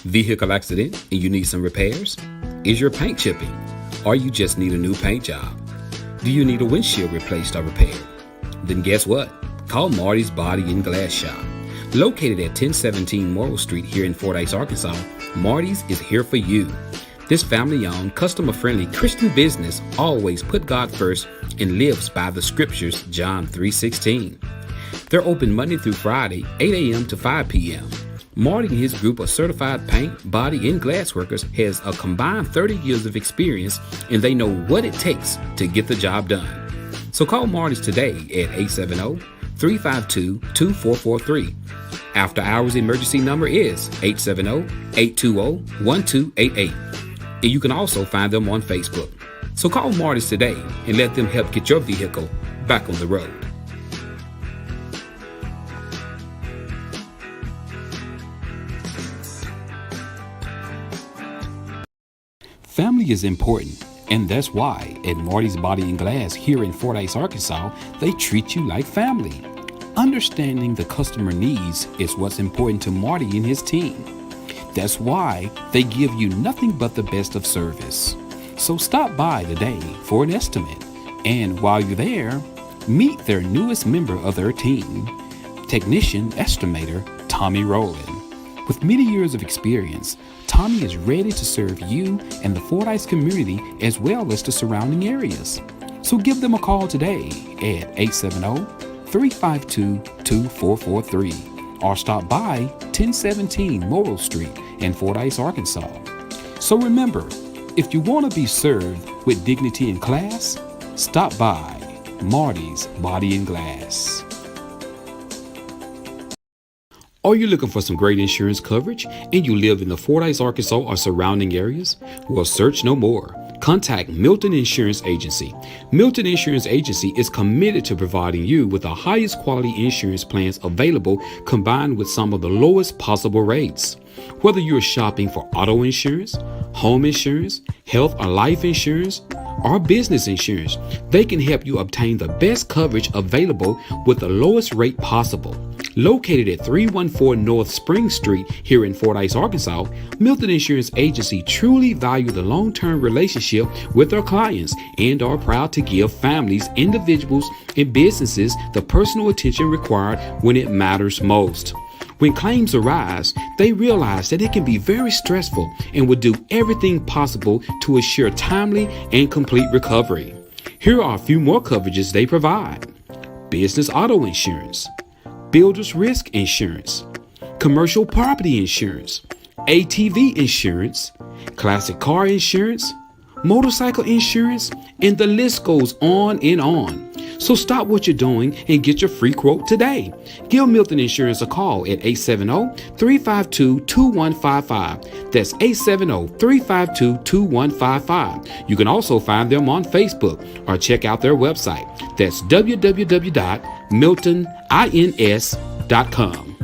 Vehicle accident and you need some repairs? Is your paint chipping? Or you just need a new paint job? Do you need a windshield replaced or repaired? Then guess what? Call Marty's Body and Glass Shop. Located at 1017 Morrill Street here in Fordyce, Arkansas, Marty's is here for you. This family-owned, customer-friendly Christian business always put God first and lives by the scriptures, John 3:16. They're open Monday through Friday, 8 a.m. to 5 p.m. Marty and his group of certified paint, body, and glass workers has a combined 30 years of experience, and they know what it takes to get the job done. So call Marty's today at 870-352-2443. After hours emergency number is 870-820-1288. And you can also find them on Facebook. So call Marty's today and let them help get your vehicle back on the road. Family is important, and that's why at Marty's Body and Glass here in Fordyce, Arkansas, they treat you like family. Understanding the customer needs is what's important to Marty and his team. That's why they give you nothing but the best of service. So stop by today for an estimate, and while you're there, meet their newest member of their team, technician estimator Tommy Rowland. With many years of experience, Tommy is ready to serve you and the Fordyce community as well as the surrounding areas. So give them a call today at 870-352-2443 or stop by 1017 Morrill Street in Fordyce, Arkansas. So remember, if you want to be served with dignity and class, stop by Marty's Body and Glass. Are you looking for some great insurance coverage and you live in the Fordyce, Arkansas or surrounding areas? Well, search no more. Contact Milton Insurance Agency. Milton Insurance Agency is committed to providing you with the highest quality insurance plans available, combined with some of the lowest possible rates. Whether you're shopping for auto insurance, home insurance, health or life insurance, or business insurance, they can help you obtain the best coverage available with the lowest rate possible. Located at 314 North Spring Street here in Fordyce, Arkansas, Milton Insurance Agency truly value the long-term relationship with their clients and are proud to give families, individuals, and businesses the personal attention required when it matters most. When claims arise, they realize that it can be very stressful and will do everything possible to assure timely and complete recovery. Here are a few more coverages they provide: business auto insurance, builder's risk insurance, commercial property insurance, ATV insurance, classic car insurance, motorcycle insurance, and the list goes on and on. So stop what you're doing and get your free quote today. Give Milton Insurance a call at 870-352-2155. That's 870-352-2155. You can also find them on Facebook or check out their website. That's www.miltonins.com.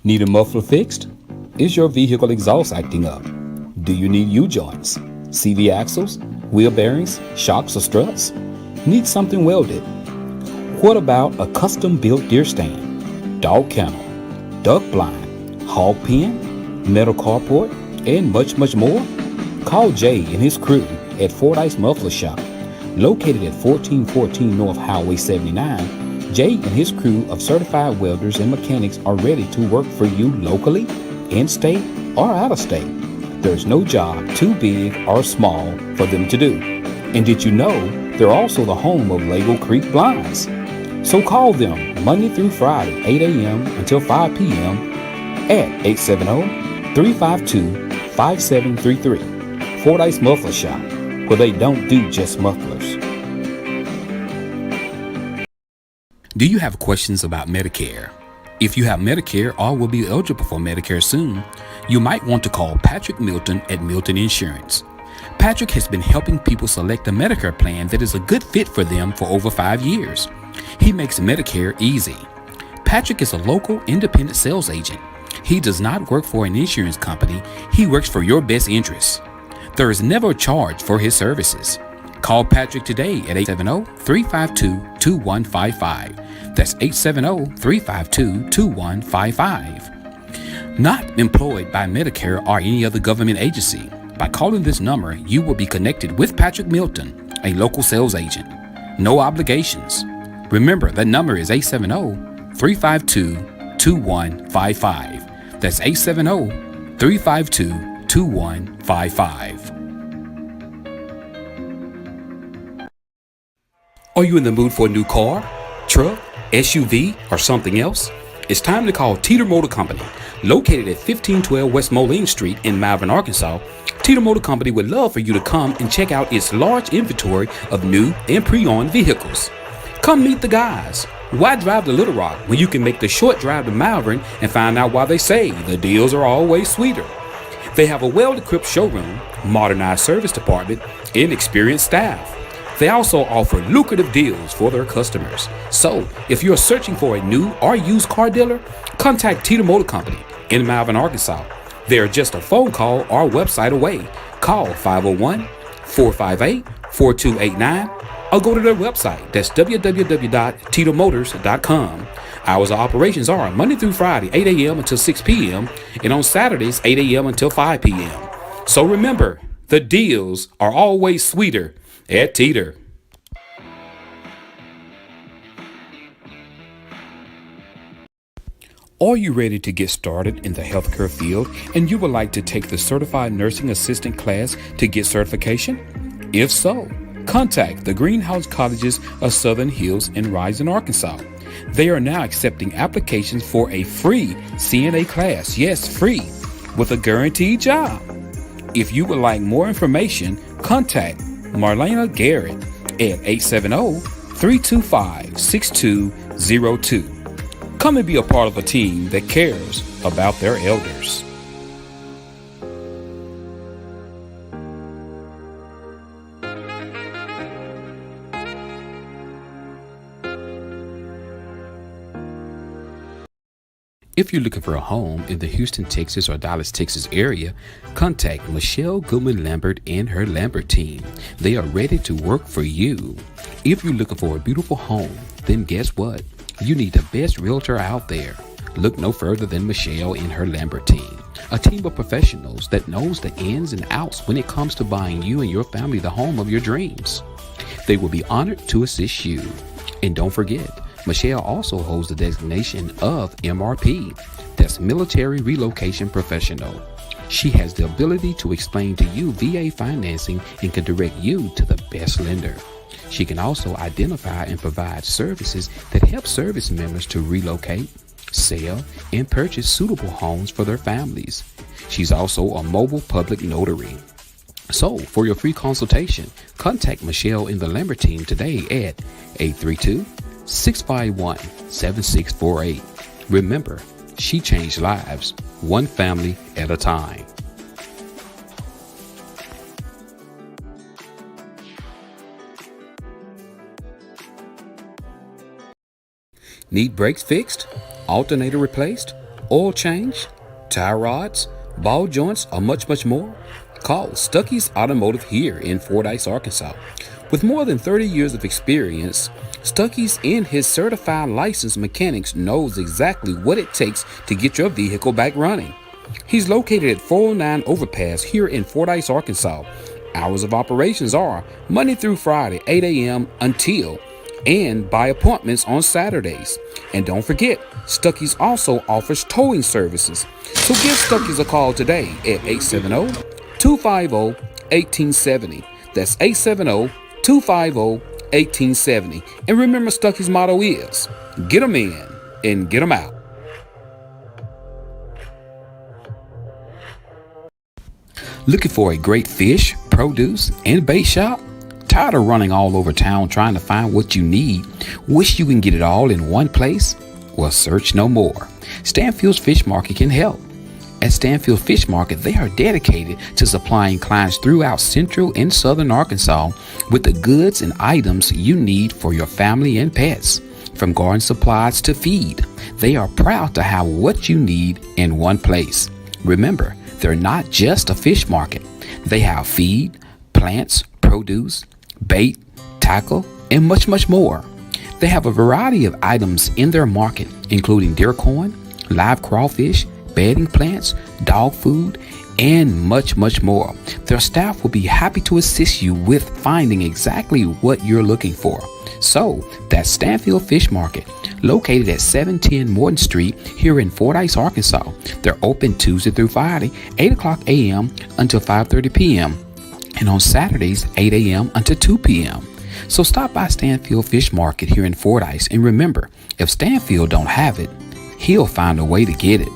Need a muffler fixed? Is your vehicle exhaust acting up? Do you need U-joints, CV axles, wheel bearings, shocks, or struts? Need something welded? What about a custom-built deer stand, dog kennel, duck blind, hog pen, metal carport, and much, much more? Call Jay and his crew at Fordyce Muffler Shop. Located at 1414 North Highway 79, Jay and his crew of certified welders and mechanics are ready to work for you locally, in-state, or out-of-state. There's no job too big or small for them to do. And did you know they're also the home of Lago Creek Blinds? So call them Monday through Friday, 8 a.m. until 5 p.m. at 870-352-5733. Fordyce Muffler Shop, where they don't do just mufflers. Do you have questions about Medicare? If you have Medicare or will be eligible for Medicare soon, you might want to call Patrick Milton at Milton Insurance. Patrick has been helping people select a Medicare plan that is a good fit for them for over 5 years. He makes Medicare easy. Patrick is a local independent sales agent. He does not work for an insurance company. He works for your best interests. There is never a charge for his services. Call Patrick today at 870-352-2155. That's 870-352-2155. Not employed by Medicare or any other government agency. By calling this number, you will be connected with Patrick Milton, a local sales agent. No obligations. Remember, that number is 870-352-2155. That's 870-352-2155. Are you in the mood for a new car, truck, SUV, or something else? It's time to call Teeter Motor Company. Located at 1512 West Moline Street in Malvern, Arkansas, Teeter Motor Company would love for you to come and check out its large inventory of new and pre-owned vehicles. Come meet the guys. Why drive to Little Rock when you can make the short drive to Malvern and find out why they say the deals are always sweeter? They have a well-equipped showroom, modernized service department, and experienced staff. They also offer lucrative deals for their customers. So, if you're searching for a new or used car dealer, contact Teeter Motor Company in Malvern, Arkansas. They are just a phone call or website away. Call 501-458-4289 or go to their website. That's www.teetermotors.com. Hours of operations are Monday through Friday, 8 a.m. until 6 p.m. and on Saturdays, 8 a.m. until 5 p.m. So remember, the deals are always sweeter at Teeter. Are you ready to get started in the healthcare field and you would like to take the Certified Nursing Assistant class to get certification? If so, contact the Greenhouse Colleges of Southern Hills in Rising, Arkansas. They are now accepting applications for a free CNA class, yes, free, with a guaranteed job. If you would like more information, contact Marlena Garrett at 870-325-6202. Come and be a part of a team that cares about their elders. If you're looking for a home in the Houston, Texas or Dallas, Texas area, contact Michelle Goodman Lambert and her Lambert team. They are ready to work for you. If you're looking for a beautiful home, then guess what? You need the best realtor out there. Look no further than Michelle and her Lambert team, a team of professionals that knows the ins and outs when it comes to buying you and your family the home of your dreams. They will be honored to assist you. And don't forget, Michelle also holds the designation of MRP, that's Military Relocation Professional. She has the ability to explain to you VA financing and can direct you to the best lender. She can also identify and provide services that help service members to relocate, sell, and purchase suitable homes for their families. She's also a mobile public notary. So, for your free consultation, contact Michelle and the Lambert team today at 832-651-7648. Remember, she changed lives, one family at a time. Need brakes fixed, alternator replaced, oil change, tie rods, ball joints, or much more? Call Stuckey's Automotive here in Fordyce, Arkansas. With more than 30 years of experience, Stuckey's and his certified licensed mechanics knows exactly what it takes to get your vehicle back running. He's located at 409 Overpass here in Fordyce, Arkansas. Hours of operations are Monday through Friday, 8 a.m. until and by appointments on Saturdays. And don't forget, Stuckey's also offers towing services. So give Stuckey's a call today at 870-250-1870. That's 870-250-1870. And remember, Stuckey's motto is, get 'em in and get 'em out. Looking for a great fish, produce, and bait shop? Tired of running all over town trying to find what you need? Wish you can get it all in one place? Well, search no more. Stanfield's Fish Market can help. At Stanfield Fish Market, they are dedicated to supplying clients throughout central and southern Arkansas with the goods and items you need for your family and pets. From garden supplies to feed, they are proud to have what you need in one place. Remember, they're not just a fish market. They have feed, plants, produce, bait, tackle, and much more. They have a variety of items in their market, including deer corn, live crawfish, bedding plants, dog food, and much, much more. Their staff will be happy to assist you with finding exactly what you're looking for. So, that's Stanfield Fish Market, located at 710 Morton Street here in Fordyce, Arkansas. They're open Tuesday through Friday, 8 o'clock a.m. until 5:30 p.m. and on Saturdays, 8 a.m. until 2 p.m. So stop by Stanfield Fish Market here in Fordyce, and remember, if Stanfield don't have it, he'll find a way to get it.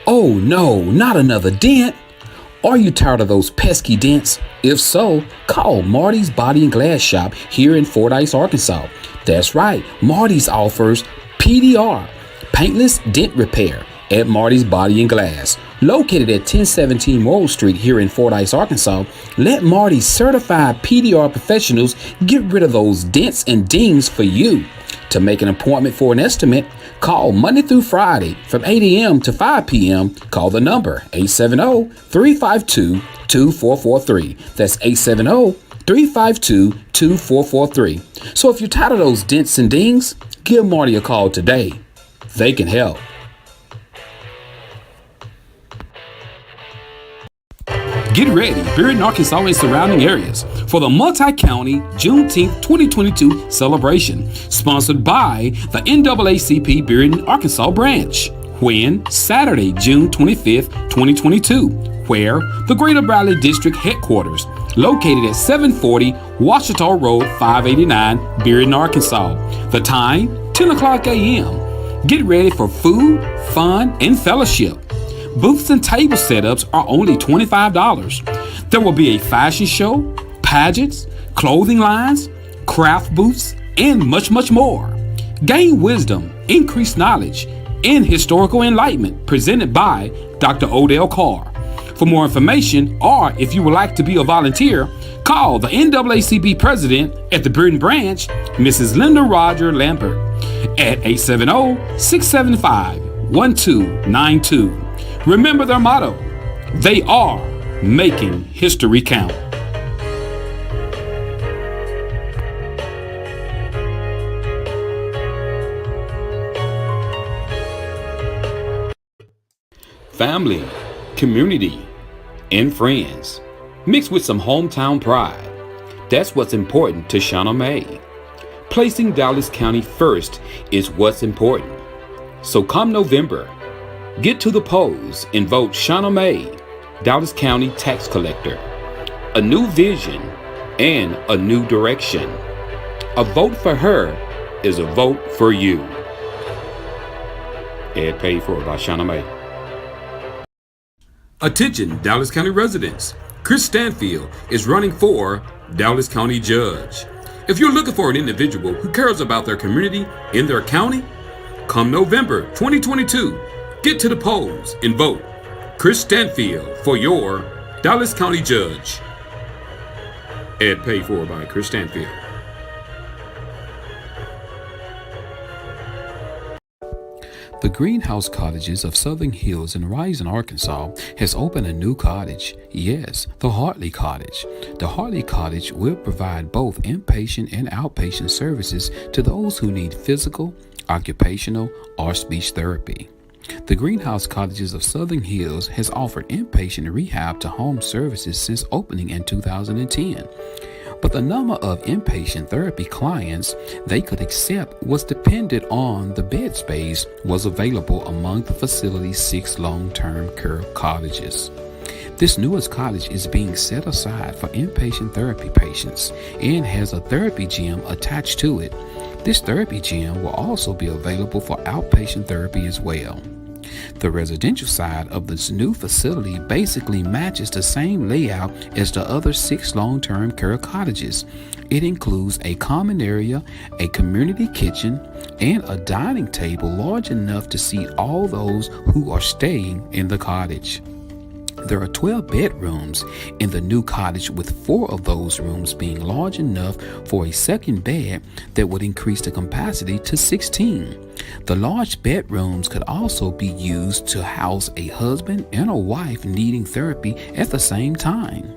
Oh no, not another dent! Are you tired of those pesky dents? If so, call Marty's Body and Glass Shop here in Fordyce, Arkansas. That's right, Marty's offers PDR, Paintless Dent Repair, at Marty's Body and Glass. Located at 1017 Morrill Street here in Fordyce, Arkansas, let Marty's certified PDR professionals get rid of those dents and dings for you. To make an appointment for an estimate, call Monday through Friday from 8 a.m. to 5 p.m. Call the number 870-352-2443. That's 870-352-2443. So if you're tired of those dents and dings, give Marty a call today. They can help. Get ready, Bearden, Arkansas and surrounding areas for the multi-county Juneteenth 2022 celebration, sponsored by the NAACP Bearden, Arkansas branch. When? Saturday, June 25th, 2022, where the Greater Bradley District headquarters, located at 740 Washita Road 589, Bearden, Arkansas. The time, 10 o'clock a.m. Get ready for food, fun, and fellowship. Booths and table setups are only $25. There will be a fashion show, pageants, clothing lines, craft booths, and much, much more. Gain wisdom, increase knowledge, and historical enlightenment presented by Dr. Odell Carr. For more information, or if you would like to be a volunteer, call the NAACP president at the Bearden branch, Mrs. Linda Roger Lambert, at 870-675-1292. Remember their motto, they are making history count. Family, community, and friends, mixed with some hometown pride. That's what's important to Shauna May. Placing Dallas County first is what's important. So come November, get to the polls and vote Shauna May, Dallas County Tax Collector. A new vision and a new direction. A vote for her is a vote for you. Ad paid for by Shauna May. Attention, Dallas County residents. Chris Stanfield is running for Dallas County Judge. If you're looking for an individual who cares about their community in their county, come November 2022, get to the polls and vote Chris Stanfield for your Dallas County Judge. Ad paid for by Chris Stanfield. The Greenhouse Cottages of Southern Hills in Rising, Arkansas has opened a new cottage. Yes, the Hartley Cottage. The Hartley Cottage will provide both inpatient and outpatient services to those who need physical, occupational, or speech therapy. The Greenhouse Cottages of Southern Hills has offered inpatient rehab to home services since opening in 2010. But the number of inpatient therapy clients they could accept was dependent on the bed space was available among the facility's 6 long-term care cottages. This newest cottage is being set aside for inpatient therapy patients and has a therapy gym attached to it. This therapy gym will also be available for outpatient therapy as well. The residential side of this new facility basically matches the same layout as the other 6 long-term care cottages. It includes a common area, a community kitchen, and a dining table large enough to seat all those who are staying in the cottage. There are 12 bedrooms in the new cottage, with 4 of those rooms being large enough for a second bed that would increase the capacity to 16. The large bedrooms could also be used to house a husband and a wife needing therapy at the same time.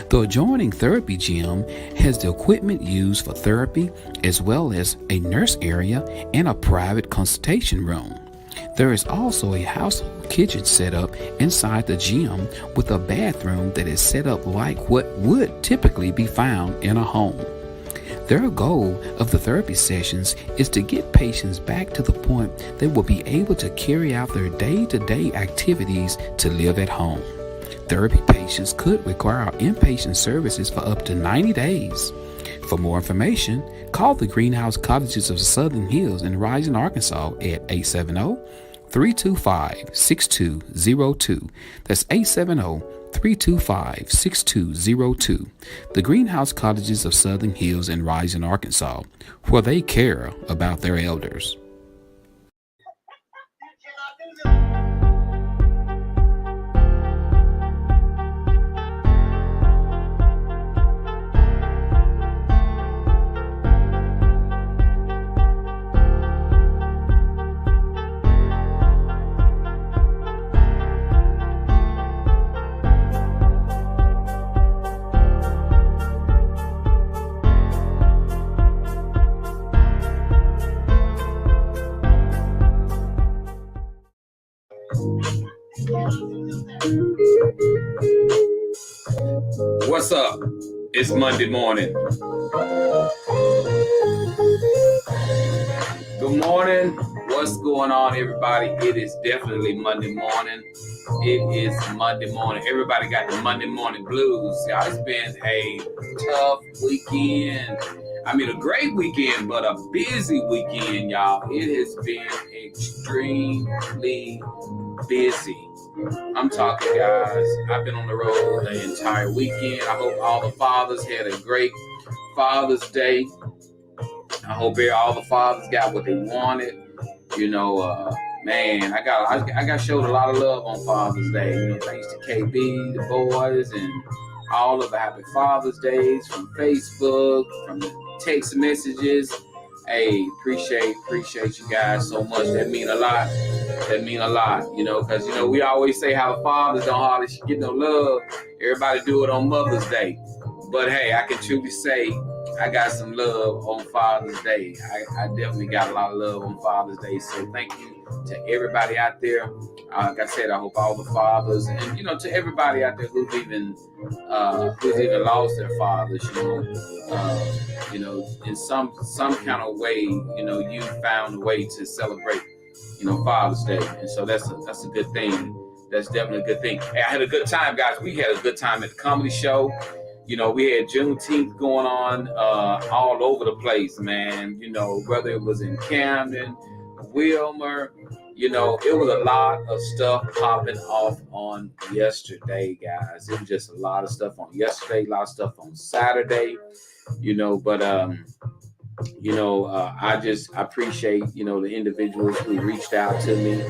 The adjoining therapy gym has the equipment used for therapy, as well as a nurse area and a private consultation room. There is also a household kitchen set up inside the gym, with a bathroom that is set up like what would typically be found in a home. Their goal of the therapy sessions is to get patients back to the point they will be able to carry out their day-to-day activities to live at home. Therapy patients could require inpatient services for up to 90 days. For more information, call the Greenhouse Cottages of Southern Hills in Rising, Arkansas at 870-325-6202. That's 870-325-6202. The Greenhouse Cottages of Southern Hills in Rising, Arkansas, where they care about their elders. What's up? It's Monday morning. Good morning. What's going on, everybody? It is definitely Monday morning. It is Monday morning. Everybody got the Monday morning blues. Y'all, it's been a tough weekend. I mean, a great weekend, but a busy weekend, y'all. It has been extremely busy. I'm talking, guys. I've been on the road the entire weekend. I hope all the fathers had a great Father's Day. I hope all the fathers got what they wanted. Man, I got showed a lot of love on Father's Day. Thanks to KB, the boys, and all of the happy Father's Days from Facebook, from text messages. Hey, appreciate you guys so much. That mean a lot. Because we always say how the fathers don't hardly get no love. Everybody do it on Mother's Day. But hey, I can truly say I got some love on Father's Day. I definitely got a lot of love on Father's Day. So thank you to everybody out there. Like I said, I hope all the fathers, and to everybody out there who's even lost their fathers, in some kind of way, you found a way to celebrate, Father's Day, and so that's a good thing. That's definitely a good thing. Hey, I had a good time, guys. We had a good time at the comedy show. We had Juneteenth going on all over the place, man. Whether it was in Camden, Wilmer, it was a lot of stuff popping off on yesterday, guys. It was just a lot of stuff on yesterday, a lot of stuff on Saturday, but I appreciate, the individuals who reached out to me,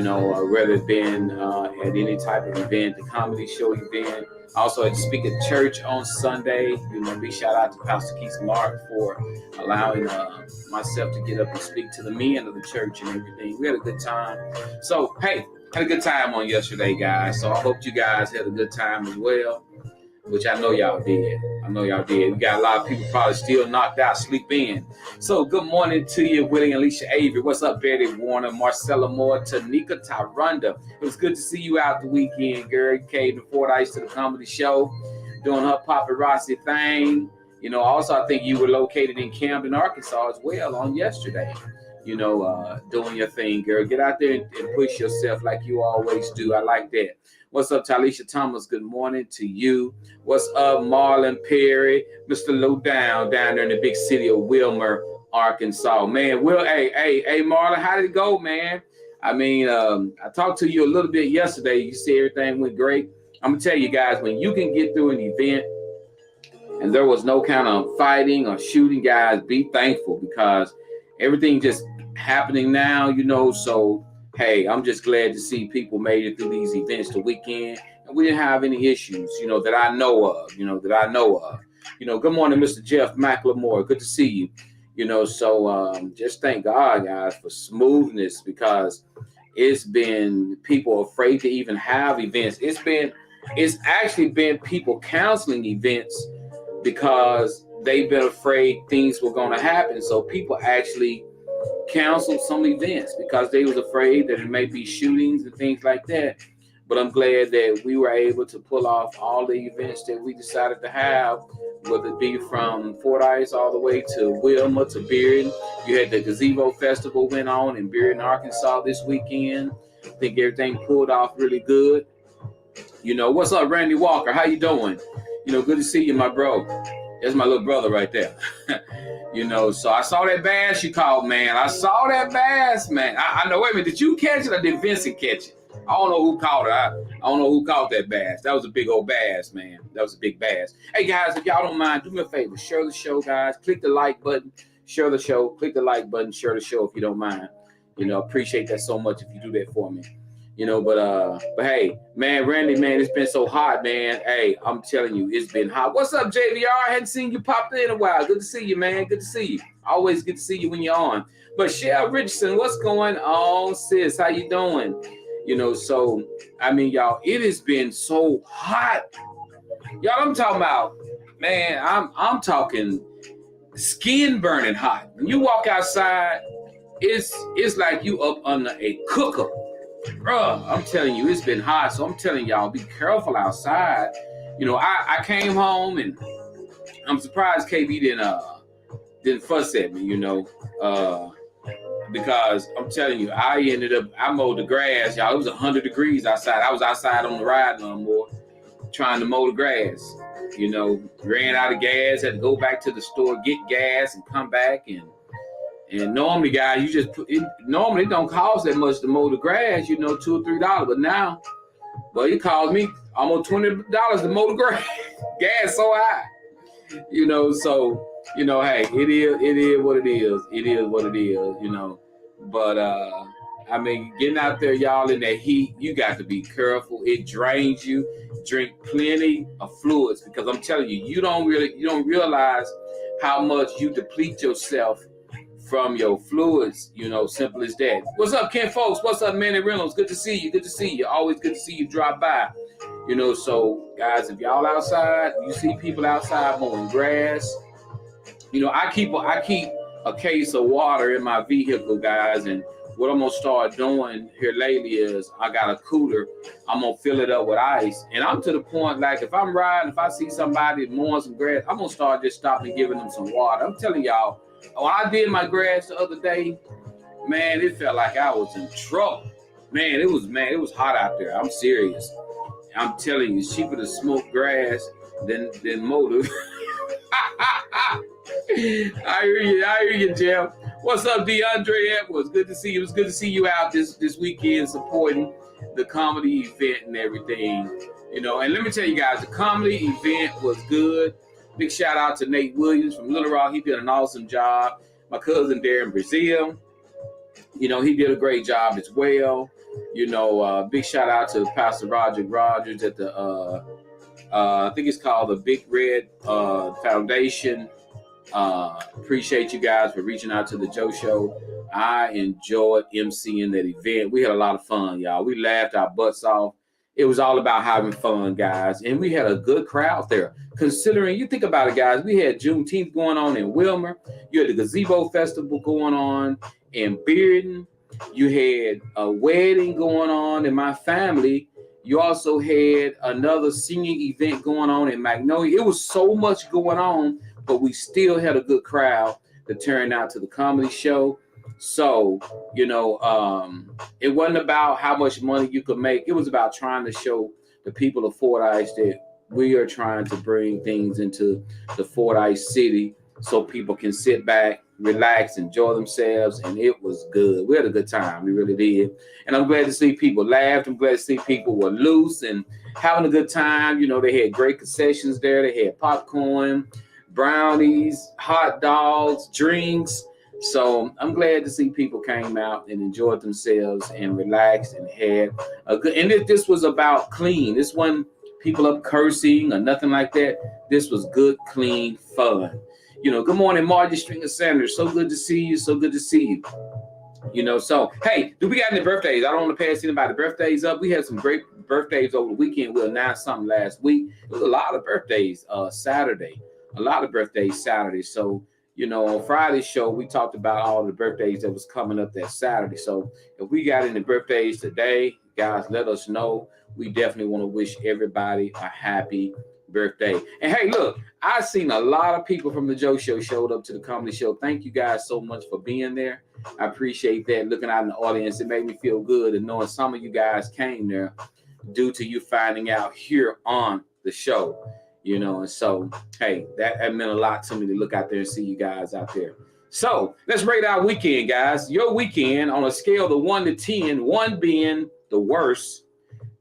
whether it been at any type of event, the comedy show event. Also, I speak at church on Sunday. Big shout out to Pastor Keith Mark for allowing myself to get up and speak to the men of the church and everything. We had a good time. So, hey, had a good time on yesterday, guys. So I hope you guys had a good time as well, which I know y'all did. We got a lot of people probably still knocked out, sleep in. So good morning to you, Willie and Alicia Avery. What's up, Betty Warner, Marcella Moore, Tanika Tyrunda. It was good to see you out the weekend, girl. You came to Fordyce to the comedy show, doing her paparazzi thing. Also, I think you were located in Camden, Arkansas as well on yesterday. Doing your thing, girl. Get out there and push yourself like you always do. I like that. What's up, Talisha Thomas? Good morning to you. What's up, Marlon Perry, Mr. Lowdown down there in the big city of Wilmer, Arkansas. Man, hey, Marlon, how did it go, man? I mean, I talked to you a little bit yesterday. You said everything went great. I'm going to tell you guys, when you can get through an event and there was no kind of fighting or shooting, guys, be thankful, because everything just happening now, so hey, I'm just glad to see people made it through these events the weekend, and we didn't have any issues, that I know of, good morning, Mr. Jeff McLemore. Good to see you. Just thank God, guys, for smoothness, because it's been people afraid to even have events. It's actually been people canceling events because they've been afraid things were going to happen. So people actually canceled some events because they was afraid that it may be shootings and things like that. But I'm glad that we were able to pull off all the events that we decided to have, whether it be from Fordyce all the way to Wilma to Bearden. You had the Gazebo Festival went on in Bearden, Arkansas this weekend. I think everything pulled off really good. What's up, Randy Walker? How you doing? Good to see you, my bro. That's my little brother right there. So I saw that bass you caught, man. I saw that bass, man. I know. Wait a minute, did you catch it or did Vincent catch it? I don't know who caught it. I don't know who caught that bass. That was a big old bass, man. That was a big bass. Hey, guys, if y'all don't mind, do me a favor. Share the show, guys. Click the like button. Share the show. Click the like button. Share the show if you don't mind. Appreciate that so much if you do that for me. But hey, man, Randy, man, it's been so hot, man. Hey, I'm telling you, it's been hot. What's up, JVR? I hadn't seen you popped in a while. Good to see you, man. Good to see you. Always good to see you when you're on. But Shell Richardson, what's going on, sis? How you doing? Y'all, it has been so hot. Y'all, I'm talking about, man, I'm talking skin burning hot. When you walk outside, it's like you up under a cooker. Bruh, I'm telling you, it's been hot. So I'm telling y'all, be careful outside. I came home and I'm surprised KB didn't fuss at me, because I'm telling you, I mowed the grass, y'all. It was 100 degrees outside. I was outside on the ride lawnmower trying to mow the grass. Ran out of gas, had to go back to the store, get gas, and come back. And normally, guys, normally it don't cost that much to mow the grass, $2 or $3. But now, it cost me almost $20 to mow the grass. Gas so high. Hey, it is what it is. It is what it is, But getting out there, y'all, in that heat, you got to be careful. It drains you. Drink plenty of fluids, because I'm telling you, you don't realize how much you deplete yourself from your fluids, simple as that. What's up, Ken folks? What's up, Manny Reynolds? Good to see you. Good to see you. Always good to see you drop by. So guys, if y'all outside, you see people outside mowing grass. I keep a case of water in my vehicle, guys, and what I'm gonna start doing here lately is I got a cooler. I'm gonna fill it up with ice, and I'm to the point, like, if I'm riding, if I see somebody mowing some grass, I'm gonna start just stopping and giving them some water. I'm telling y'all, when I did my grass the other day, man, it felt like I was in trouble. Man, it was hot out there. I'm serious. I'm telling you, it's cheaper to smoke grass than mow the. I hear you, Jeff. What's up, DeAndre Edwards? Good to see you. It was good to see you out this weekend supporting the comedy event and everything. And let me tell you guys, the comedy event was good. Big shout out to Nate Williams from Little Rock. He did an awesome job. My cousin Darren Brazil, he did a great job as well. Big shout out to Pastor Roger Rogers at the I think it's called the Big Red Foundation. Appreciate you guys for reaching out to the Joe Show. I enjoyed emceeing that event. We had a lot of fun, y'all. We laughed our butts off. It was all about having fun, guys. And we had a good crowd there. Considering, you think about it, guys, we had Juneteenth going on in Wilmer. You had the Gazebo Festival going on in Bearden. You had a wedding going on in my family. You also had another singing event going on in Magnolia. It was so much going on, but we still had a good crowd that turned out to the comedy show. So, it wasn't about how much money you could make. It was about trying to show the people of Fordyce that we are trying to bring things into the Fordyce city so people can sit back, relax, enjoy themselves, and it was good. We had a good time. We really did. And I'm glad to see people laughed. I'm glad to see people were loose and having a good time. They had great concessions there. They had popcorn, brownies, hot dogs, drinks. So I'm glad to see people came out and enjoyed themselves and relaxed and had a good. And this was about clean. This wasn't people up cursing or nothing like that. This was good, clean fun. Good morning, Margie Stringer Sanders. So good to see you. So good to see you. So hey, do we got any birthdays? I don't want to pass anybody birthdays up. We had some great birthdays over the weekend. We announced something last week. It was a lot of birthdays Saturday. A lot of birthdays Saturday. So, on Friday's show, we talked about all the birthdays that was coming up that Saturday. So if we got any birthdays today, guys, let us know. We definitely want to wish everybody a happy birthday. And hey, look, I've seen a lot of people from the Joe Show showed up to the comedy show. Thank you guys so much for being there. I appreciate that. Looking out in the audience, it made me feel good and knowing some of you guys came there due to you finding out here on the show. And so, hey, that meant a lot to me to look out there and see you guys out there. So let's rate our weekend, guys. Your weekend on a scale of 1 to 10, 1 being the worst,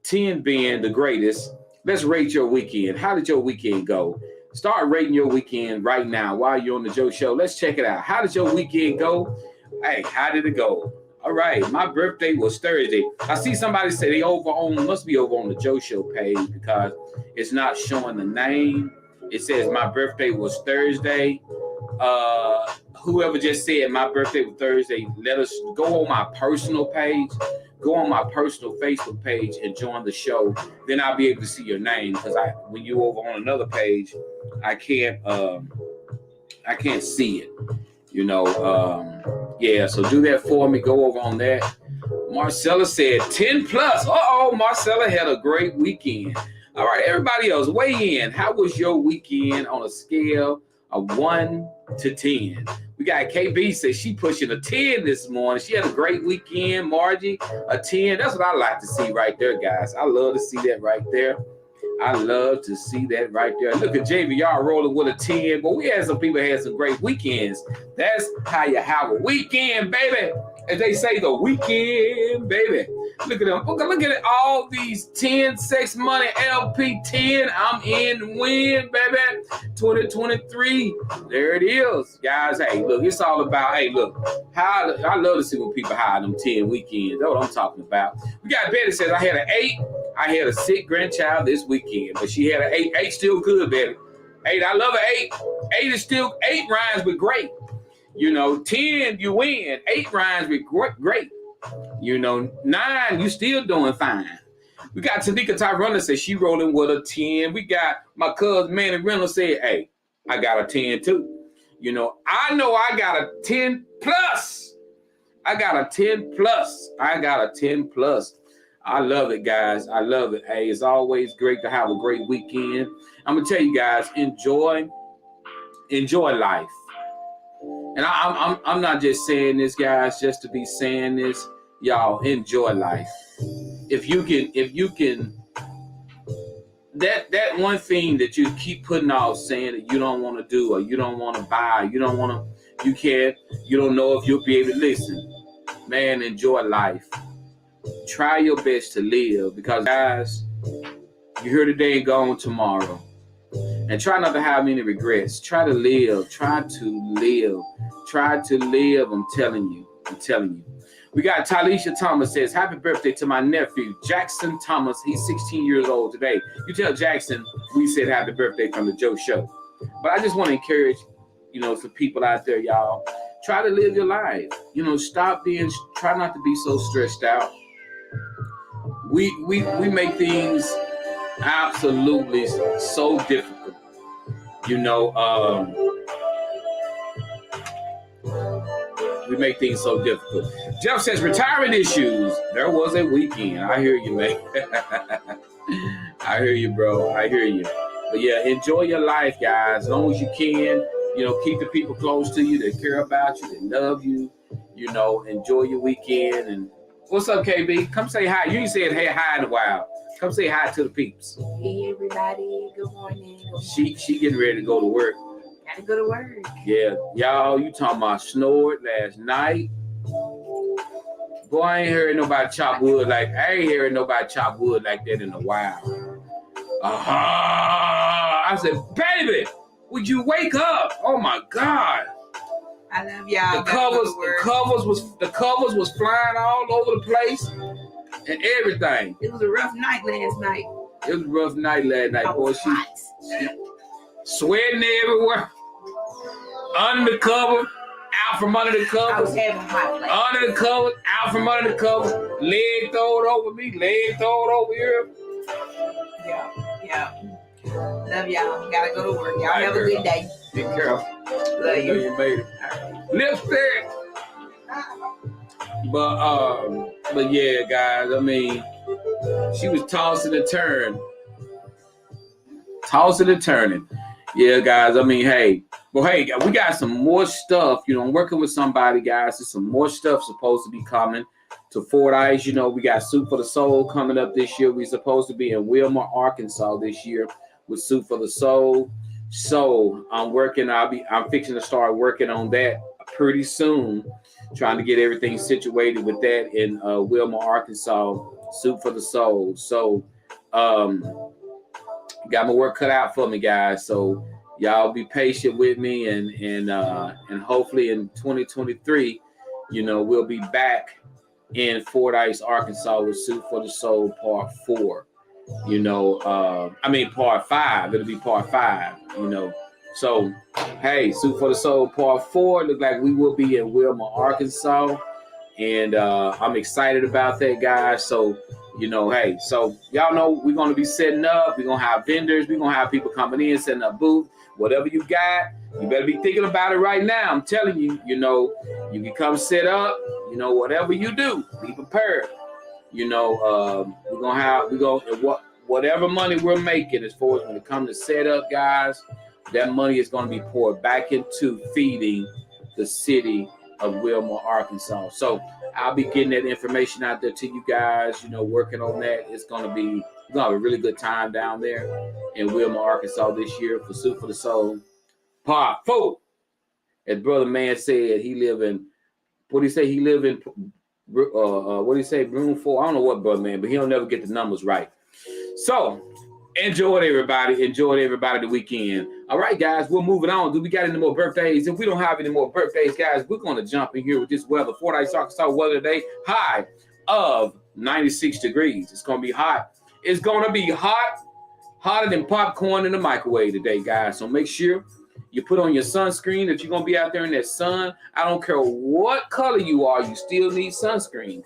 10 being the greatest. Let's rate your weekend. How did your weekend go? Start rating your weekend right now while you're on the Joe Show. Let's check it out. How did your weekend go? Hey, how did it go? All right, my birthday was Thursday. I see somebody say they must be over on the Joe Show page because it's not showing the name. It says my birthday was Thursday. Whoever just said my birthday was Thursday, let us go on my personal page. Go on my personal Facebook page and join the show. Then I'll be able to see your name because when you over on another page, I can't see it. Yeah, so do that for me. Go over on that. Marcella said 10 plus. Marcella had a great weekend. All right, everybody else, weigh in. How was your weekend on a scale of 1 to 10? We got KB says she pushing a 10 this morning. She had a great weekend. Margie, a 10. That's what I like to see right there, guys. I love to see that right there. I love to see that right there. Look at JVR rolling with a 10, but we had some people had some great weekends. That's how you have a weekend, baby. As they say, the weekend, baby. Look at them. Look at it. All these 10, sex money, LP 10. I'm in to win, baby. 2023. There it is. Guys, hey, look, it's all about, hey, look, I love to see when people hire them 10 weekends. That's what I'm talking about. We got Betty says, I had an 8. I had a sick grandchild this weekend, but she had an 8. 8 still good, baby. 8, I love an 8. 8 is still, 8 rhymes with great. 10, you win. 8 rhymes with great. 9, you still doing fine. We got Tanika Tyrone said she rolling with a 10. We got my cousin Manny Reynolds said, hey, I got a 10 too. I know I got a 10 plus. I got a 10 plus. I love it, guys. I love it. Hey, it's always great to have a great weekend. I'm going to tell you guys, enjoy life. And I'm not just saying this, guys, just to be saying this. Y'all, enjoy life. If you can, that one thing that you keep putting off saying that you don't want to do or you don't want to buy, you don't know if you'll be able to listen. Man, enjoy life. Try your best to live because, guys, you're here today and gone tomorrow. And try not to have any regrets. Try to live. I'm telling you. We got Talisha Thomas says, happy birthday to my nephew, Jackson Thomas. He's 16 years old today. You tell Jackson we said happy birthday from the Joe Show. But I just want to encourage, some people out there, y'all. Try to live your life. Try not to be so stressed out. We make things absolutely so difficult. We make things so difficult. Jeff says, retirement issues. There was a weekend. I hear you, man. I hear you, bro. I hear you. But yeah, enjoy your life, guys. As long as you can, keep the people close to you that care about you, that love you. Enjoy your weekend. And what's up, KB? Come say hi. You ain't said hey hi in a while. Come say hi to the peeps. Hey, everybody. Good morning. She getting ready to go to work. Gotta go to work. Yeah, y'all, you talking about snored last night. Boy, I ain't heard nobody chop wood like that in a while. I said, baby, would you wake up? Oh my God. I love y'all. The covers was flying all over the place and everything. It was a rough night last night. It was a rough night last night, boy. She sweating everywhere. Under the cover, out from under the cover. I was having hot flash. Under the cover, out from under the cover. Leg thrown over me, leg thrown over here. Yeah. Love y'all. Gotta go to work. Y'all have a good day. Be careful. Love you. You made it. Lipstick. But yeah, guys. I mean, she was tossing and turning. Yeah, guys. I mean, hey, we got some more stuff. You know, I'm working with somebody, guys. There's some more stuff supposed to be coming to Fordyce. You know, we got Soup for the Soul coming up this year. We're supposed to be in Wilmer, Arkansas this year with Soup for the Soul. So I'm fixing to start working on that pretty soon, trying to get everything situated with that in Wilmer, Arkansas, Soup for the Soul. So got my work cut out for me, guys. So y'all be patient with me, and hopefully in 2023, you know, we'll be back in Fordyce, Arkansas with Soup for the Soul Part 4. You know, Part 5. It'll be Part 5. You know, so hey, Soup for the Soul Part 4. Look like we will be in Wilmer, Arkansas, and I'm excited about that, guys. So you know, hey, so y'all know we're gonna be setting up. We're gonna have vendors. We're gonna have people coming in, setting up booth. Whatever you got, you better be thinking about it right now. I'm telling you, you know, you can come set up. You know, whatever you do, be prepared. You know, whatever money we're making as far as when it comes to setup, guys, that money is going to be poured back into feeding the city of Wilmer, Arkansas. So I'll be getting that information out there to you guys, you know, working on that. We're going to have a really good time down there in Wilmer, Arkansas this year for Soup for the Soul Part 4. As Brother Man said, he live in, what do you say? He live in, what do you say? Room 4. I don't know what, Brother Man, but he'll never get the numbers right. So enjoy everybody the weekend. All right, guys, we're moving on. Do we got any more birthdays? If we don't have any more birthdays, guys, we're going to jump in here with this weather. Fordyce, Arkansas weather today, high of 96 degrees. It's going to be hot. It's going to be hot, hotter than popcorn in the microwave today, guys. So make sure you put on your sunscreen. If you're going to be out there in that sun, I don't care what color you are, you still need sunscreen.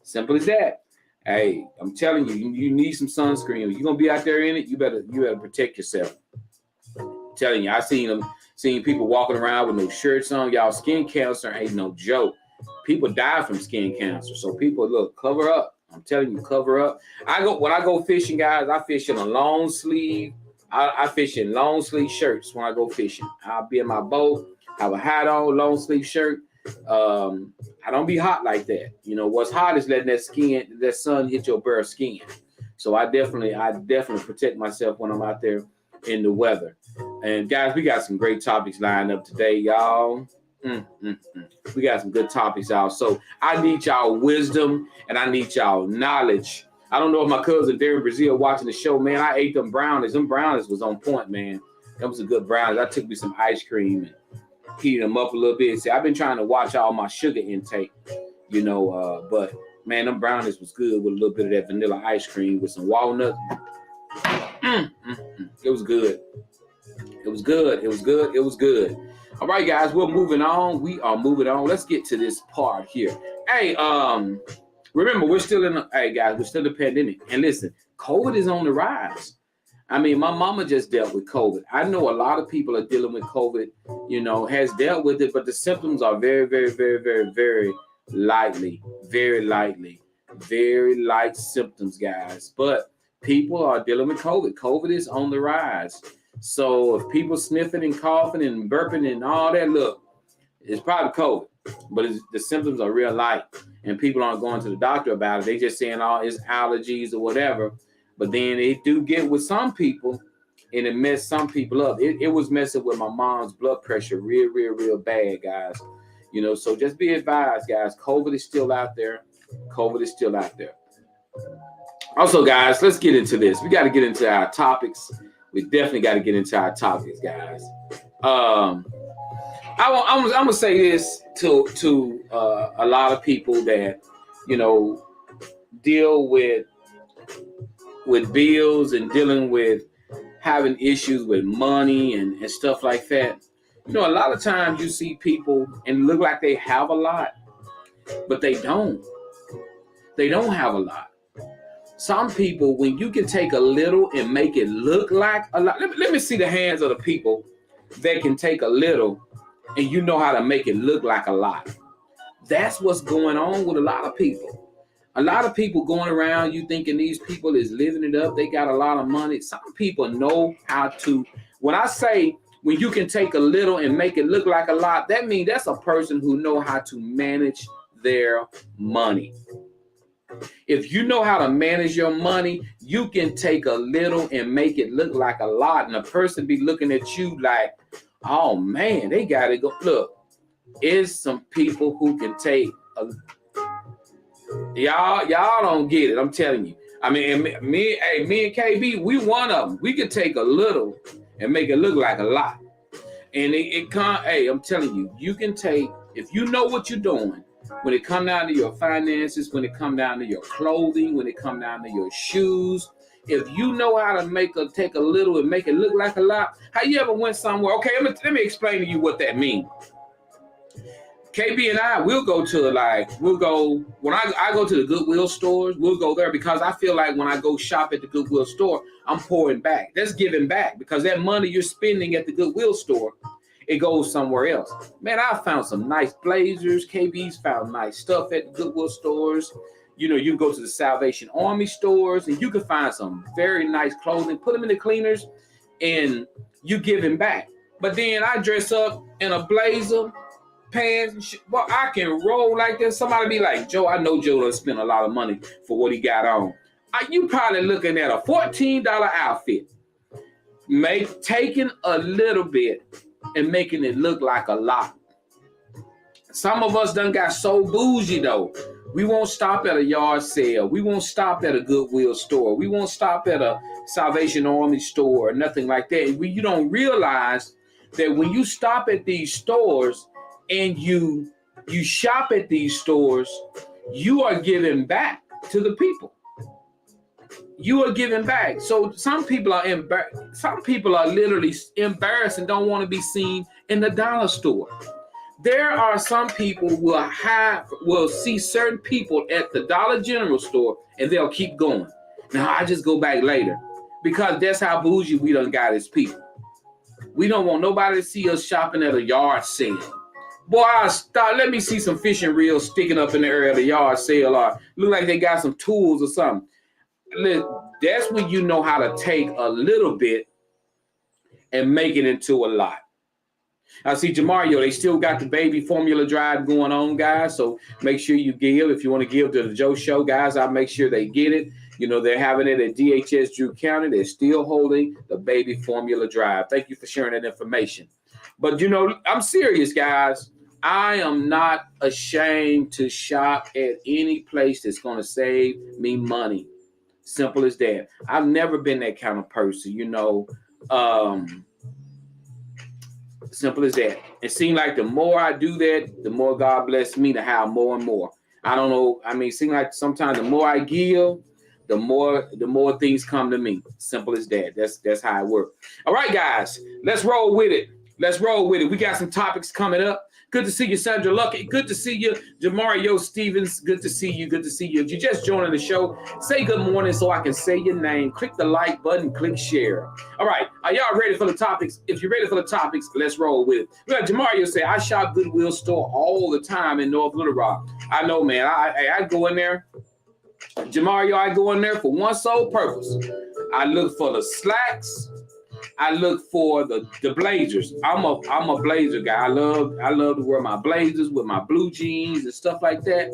Simple as that. Hey, I'm telling you, you need some sunscreen. If you're going to be out there in it, you better protect yourself. I'm telling you, I seen people walking around with no shirts on. Y'all, skin cancer ain't no joke. People die from skin cancer. So people, look, cover up. I'm telling you, cover up. When I go fishing, guys, I fish in a long sleeve. I fish in long sleeve shirts when I go fishing. I'll be in my boat, have a hat on, long sleeve shirt. I don't be hot like that. You know, what's hot is letting that sun hit your bare skin. So I definitely protect myself when I'm out there in the weather. And guys, we got some great topics lined up today, y'all. We got some good topics, y'all. So I need y'all wisdom and I need y'all knowledge. I don't know if my cousin Darren Brazil watching the show, man. I ate them brownies. Them brownies was on point, man. That was a good brownies. I took me some ice cream and heated them up a little bit. See, I've been trying to watch all my sugar intake, you know, but man, them brownies was good with a little bit of that vanilla ice cream with some walnuts. It was good. It was good. All right, guys, we're moving on. We are moving on. Let's get to this part here. Hey, remember, we're still in the pandemic. And listen, COVID is on the rise. I mean, my mama just dealt with COVID. I know a lot of people are dealing with COVID, you know, has dealt with it, but the symptoms are very, very, very, very, very very light symptoms, guys. But people are dealing with COVID. COVID is on the rise. So if people sniffing and coughing and burping and all that, look, it's probably COVID, but the symptoms are real light and people aren't going to the doctor about it. They just saying, oh, it's allergies or whatever. But then it do get with some people and it messed some people up. It was messing with my mom's blood pressure real bad, guys. You know, so just be advised, guys. COVID is still out there. Also, guys, let's get into this. We got to get into our topics. We definitely got to get into our topics, guys. I'm gonna say this to a lot of people that deal with bills and dealing with having issues with money and stuff like that. A lot of times you see people and look like they have a lot, but they don't. They don't have a lot. Some people, when you can take a little and make it look like a lot, let me see the hands of the people that can take a little and you know how to make it look like a lot. That's what's going on with a lot of people. A lot of people going around, you thinking these people is living it up. They got a lot of money. Some people know how to, when I say when you can take a little and make it look like a lot, that means that's a person who know how to manage their money. If you know how to manage your money, you can take a little and make it look like a lot. And a person be looking at you like, oh man, they got to go. Look, is some people who can take a, y'all don't get it. I'm telling you. I mean, me and KB, we one of them. We can take a little and make it look like a lot. And I'm telling you, you can take, if you know what you're doing, when it come down to your finances, when it come down to your clothing, when it come down to your shoes, if you know how to take a little and make it look like a lot, how you ever went somewhere? Okay, let me explain to you what that means. KB and I, we'll go when I go to the Goodwill stores, we'll go there because I feel like when I go shop at the Goodwill store, I'm pouring back. That's giving back because that money you're spending at the Goodwill store, it goes somewhere else. Man, I found some nice blazers. KB's found nice stuff at the Goodwill stores. You can go to the Salvation Army stores and you can find some very nice clothing, put them in the cleaners, and you giving back. But then I dress up in a blazer, pants, and shit. Well, I can roll like this. Somebody be like, Joe, I know Joe done spent a lot of money for what he got on. You probably looking at a $14 outfit, taking a little bit and making it look like a lot. Some of us done got so bougie though. We won't stop at a yard sale. We won't stop at a Goodwill store. We won't stop at a Salvation Army store or nothing like that. You don't realize that when you stop at these stores and you shop at these stores, you are giving back to the people. You are giving back. So some people are embarrassed. Some people are literally embarrassed and don't want to be seen in the dollar store. There are some people who will see certain people at the Dollar General store and they'll keep going. Now I just go back later because that's how bougie we done got as people. We don't want nobody to see us shopping at a yard sale. Boy, let me see some fishing reels sticking up in the area of the yard sale or look like they got some tools or something. That's when you know how to take a little bit and make it into a lot. I see Jamario, they still got the baby formula drive going on, guys. So make sure you give. If you want to give to the Joe Show, guys, I'll make sure they get it. They're having it at DHS Drew County. They're still holding the baby formula drive. Thank you for sharing that information. But, I'm serious, guys. I am not ashamed to shop at any place that's going to save me money. Simple as that. I've never been that kind of person, simple as that. It seems like the more I do that, the more God bless me to have more and more. I don't know. I mean, it seems like sometimes the more I give, the more things come to me. Simple as that. That's how it works. All right, guys, let's roll with it. We got some topics coming up. Good to see you, Sandra Lucky. Good to see you, Jamario Stevens. Good to see you. If you just joined the show, say good morning so I can say your name. Click the like button. Click share. All right. Are y'all ready for the topics? If you're ready for the topics, let's roll with it. We got Jamario say, I shop Goodwill store all the time in North Little Rock. I know, man. I go in there. Jamario, I go in there for one sole purpose. I look for the slacks. I look for the blazers. I'm a blazer guy. I love to wear my blazers with my blue jeans and stuff like that.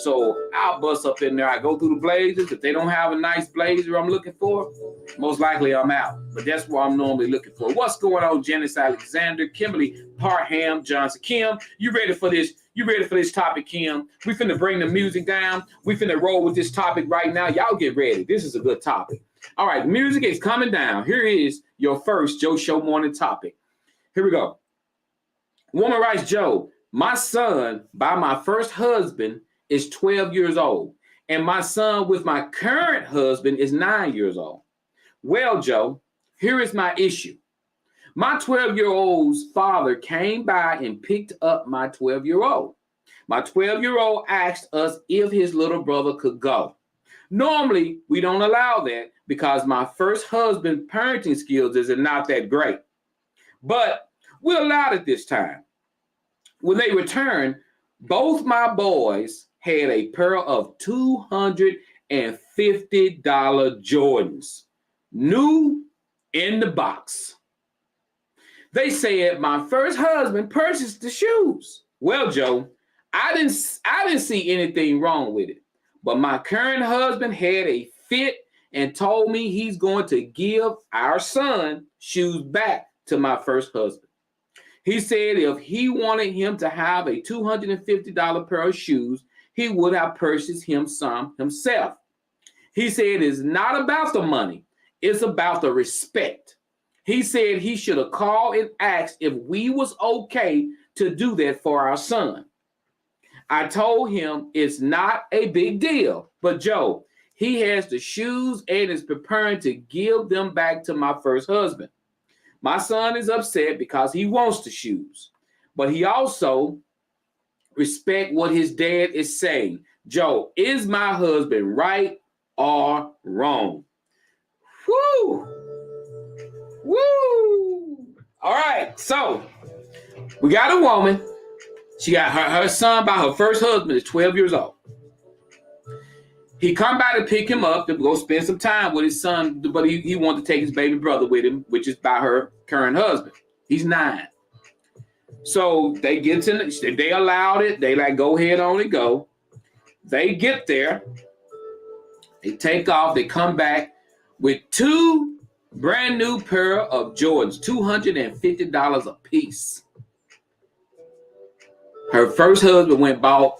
So I'll bust up in there. I go through the blazers. If they don't have a nice blazer I'm looking for, most likely I'm out. But that's what I'm normally looking for. What's going on, Janice Alexander, Kimberly Parham Johnson? Kim, you ready for this? You ready for this topic, Kim? We finna bring the music down. We finna roll with this topic right now. Y'all get ready. This is a good topic. All right, music is coming down. Here is your first Joe Show morning topic. Here we go. Woman writes, Joe, my son by my first husband is 12 years old, and my son with my current husband is 9 years old. Well, Joe, here is my issue. My 12-year-old's father came by and picked up my 12-year-old. My 12-year-old asked us if his little brother could go. Normally, we don't allow that because my first husband's parenting skills is not that great. But we allowed it this time. When they returned, both my boys had a pair of $250 Jordans, new in the box. They said my first husband purchased the shoes. Well, Joe, I didn't see anything wrong with it. But my current husband had a fit and told me he's going to give our son shoes back to my first husband. He said if he wanted him to have a $250 pair of shoes, he would have purchased him some himself. He said it's not about the money. It's about the respect. He said he should have called and asked if we was okay to do that for our son. I told him it's not a big deal, but Joe, he has the shoes and is preparing to give them back to my first husband. My son is upset because he wants the shoes, but he also respects what his dad is saying. Joe, is my husband right or wrong? Woo! Woo! All right, so we got a woman. She got her son by her first husband is 12 years old. He come by to pick him up to go spend some time with his son, but he wanted to take his baby brother with him, which is by her current husband. He's 9. So they get to, they allowed it. They like, go ahead on and go. They get there. They take off. They come back with 2 brand new pair of Jordans, $250 a piece. Her first husband went and bought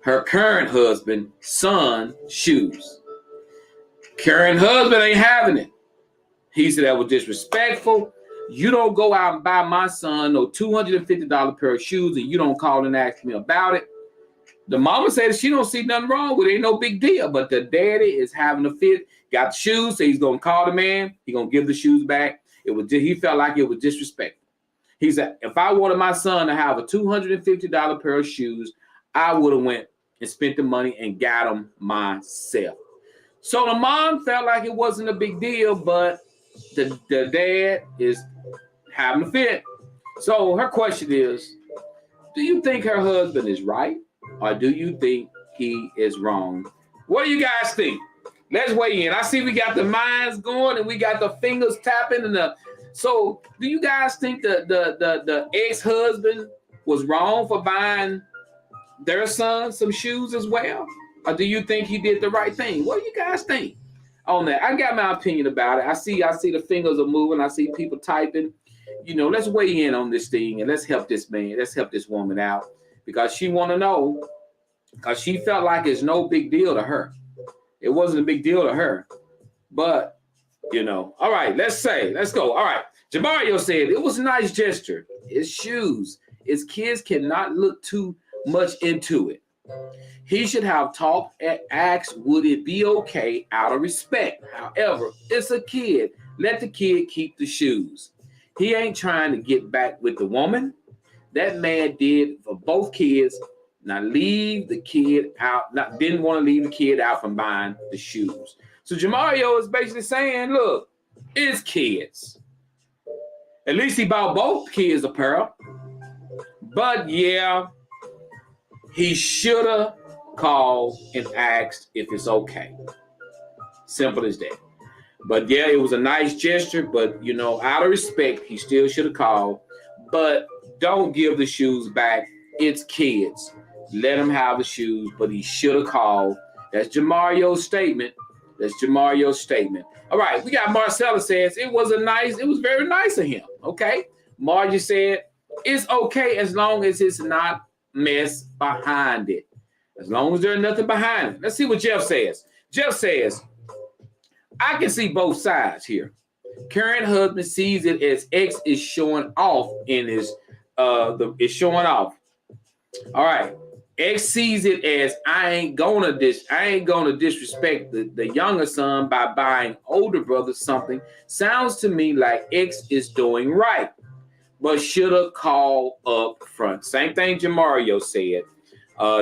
her current husband son shoes. Current husband ain't having it. He said that was disrespectful. You don't go out and buy my son no $250 pair of shoes and you don't call and ask me about it. The mama said she don't see nothing wrong with it. Ain't no big deal. But the daddy is having a fit. Got the shoes, so he's gonna call the man. He gonna give the shoes back. He felt like it was disrespectful. He said, if I wanted my son to have a $250 pair of shoes, I would have went and spent the money and got them myself. So the mom felt like it wasn't a big deal, but the dad is having a fit. So her question is, do you think her husband is right or do you think he is wrong? What do you guys think? Let's weigh in. I see we got the minds going and we got the fingers tapping and the. So do you guys think the ex-husband was wrong for buying their son some shoes as well? Or do you think he did the right thing? What do you guys think on that? I got my opinion about it. I see the fingers are moving. I see people typing. Let's weigh in on this thing and let's help this man. Let's help this woman out because she want to know because she felt like it's no big deal to her. It wasn't a big deal to her, but all right, let's go. All right. Jamario said it was a nice gesture. It's shoes. His kids cannot look too much into it. He should have talked and asked, would it be okay out of respect? However, it's a kid. Let the kid keep the shoes. He ain't trying to get back with the woman. That man did for both kids. Now leave the kid out. Didn't want to leave the kid out from buying the shoes. So Jamario is basically saying, look, it's kids. At least he bought both kids a pair. But yeah, he should have called and asked if it's okay. Simple as that. But yeah, it was a nice gesture. But, out of respect, he still should have called. But don't give the shoes back. It's kids. Let him have the shoes. But he should have called. That's Jamario's statement. All right, we got Marcella says it was very nice of him. Okay. Margie said it's okay as long as it's not mess behind it. As long as there's nothing behind it. Let's see what Jeff says. Jeff says, I can see both sides here. Current husband sees it as ex is showing off in his It's showing off. All right. X sees it as I ain't gonna disrespect the younger son by buying older brother something. Sounds to me like X is doing right, but should have called up front. Same thing Jamario said.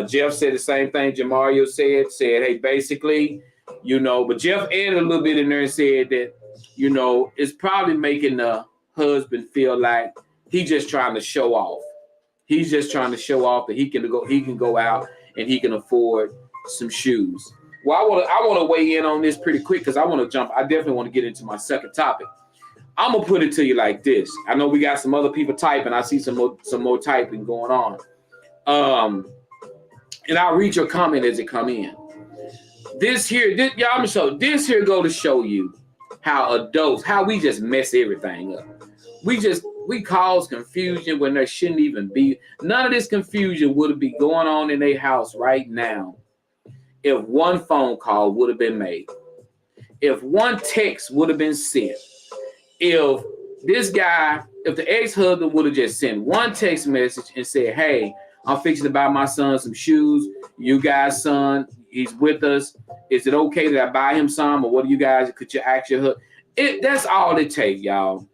Jeff said the same thing Jamario said, hey, basically, but Jeff added a little bit in there and said that, it's probably making the husband feel like he's just trying to show off. He's just trying to show off that he can go out and he can afford some shoes. Well, I want to weigh in on this pretty quick because I definitely want to get into my second topic. I'm gonna put it to you like this. I know we got some other people typing. I see some more typing going on. And I'll read your comment as it come in. This here go to show you how adults, how we just mess everything up. We cause confusion when there shouldn't even be. None of this confusion would be going on in their house right now if one phone call would have been made, if one text would have been sent, if the ex-husband would have just sent one text message and said, hey, I'm fixing to buy my son some shoes. You guys' son, he's with us. Is it okay that I buy him some? Or what do you guys, could you ask your husband? That's all it takes, y'all.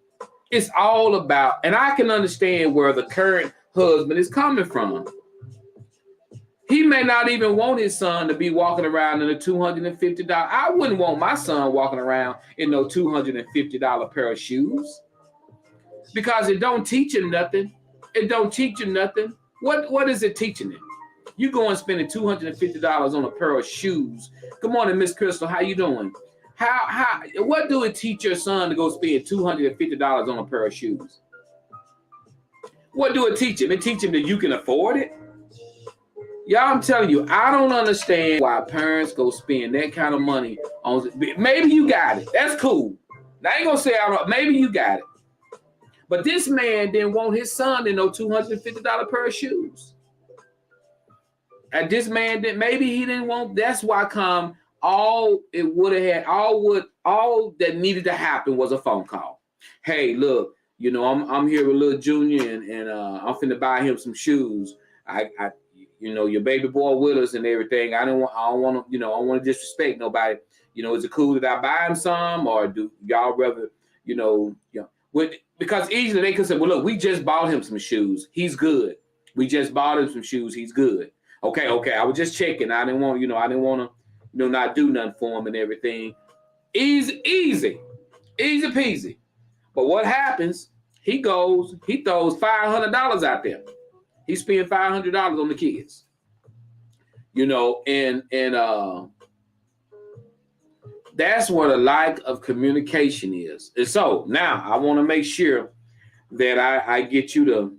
It's all about, and I can understand where the current husband is coming from. He may not even want his son to be walking around in a $250. I wouldn't want my son walking around in no $250 pair of shoes because it don't teach him nothing. It don't teach him nothing. What is it teaching him? You go and spending $250 on a pair of shoes. Good morning, Miss Crystal. How you doing? What do it teach your son to go spend $250 on a pair of shoes? What do it teach him? It teach him that you can afford it. Y'all, I'm telling you, I don't understand why parents go spend that kind of money on. Maybe you got it. That's cool. I ain't gonna say maybe you got it. But this man didn't want his son in no $250 pair of shoes. And this man he didn't want. That's why all that needed to happen was a phone call. Hey, look, I'm here with little Junior and I'm finna buy him some shoes. Your baby boy with us and everything. I don't want to disrespect nobody. Is it cool that I buy him some, or do y'all rather, because easily they could say, well, look, we just bought him some shoes. He's good. We just bought him some shoes. He's good. Okay. I was just checking. I didn't want to, not do nothing for him and everything. Easy peasy. But what happens? He throws $500 out there. He spent $500 on the kids. And that's where the lack of communication is. And so now I want to make sure that I get you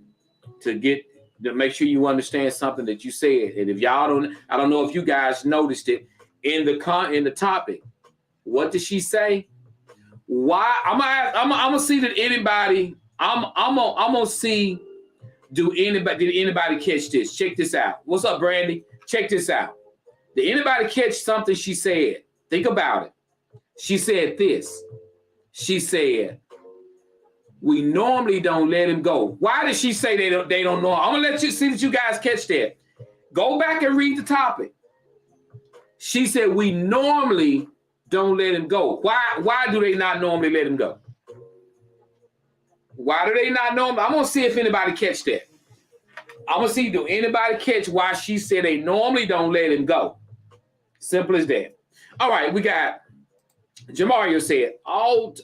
to make sure you understand something that you said. And if y'all I don't know if you guys noticed it in the topic. What did she say? Why? I'm gonna see that anybody. I'm gonna see. Did anybody catch this? Check this out. What's up, Brandy? Check this out. Did anybody catch something she said? Think about it. She said this. She said, we normally don't let him go. Why did she say they don't know? I'm gonna let you see that you guys catch that. Go back and read the topic. She said we normally don't let him go. Why do they not normally let him go? Why do they not know him? I'm going to see if anybody catch that. I'm going to see, do anybody catch why she said they normally don't let him go? Simple as that. All right, we got Jamario said all it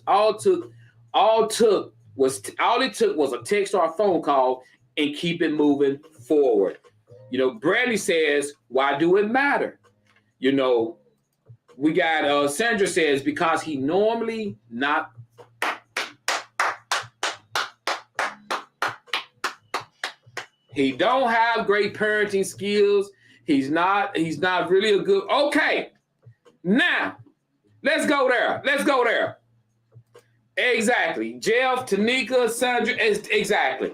took was a text or a phone call and keep it moving forward. Brandy says, why do it matter? We got Sandra says because he normally not. He don't have great parenting skills. He's not really a good. Okay, now let's go there. Exactly, Jeff, Tanika, Sandra. Exactly.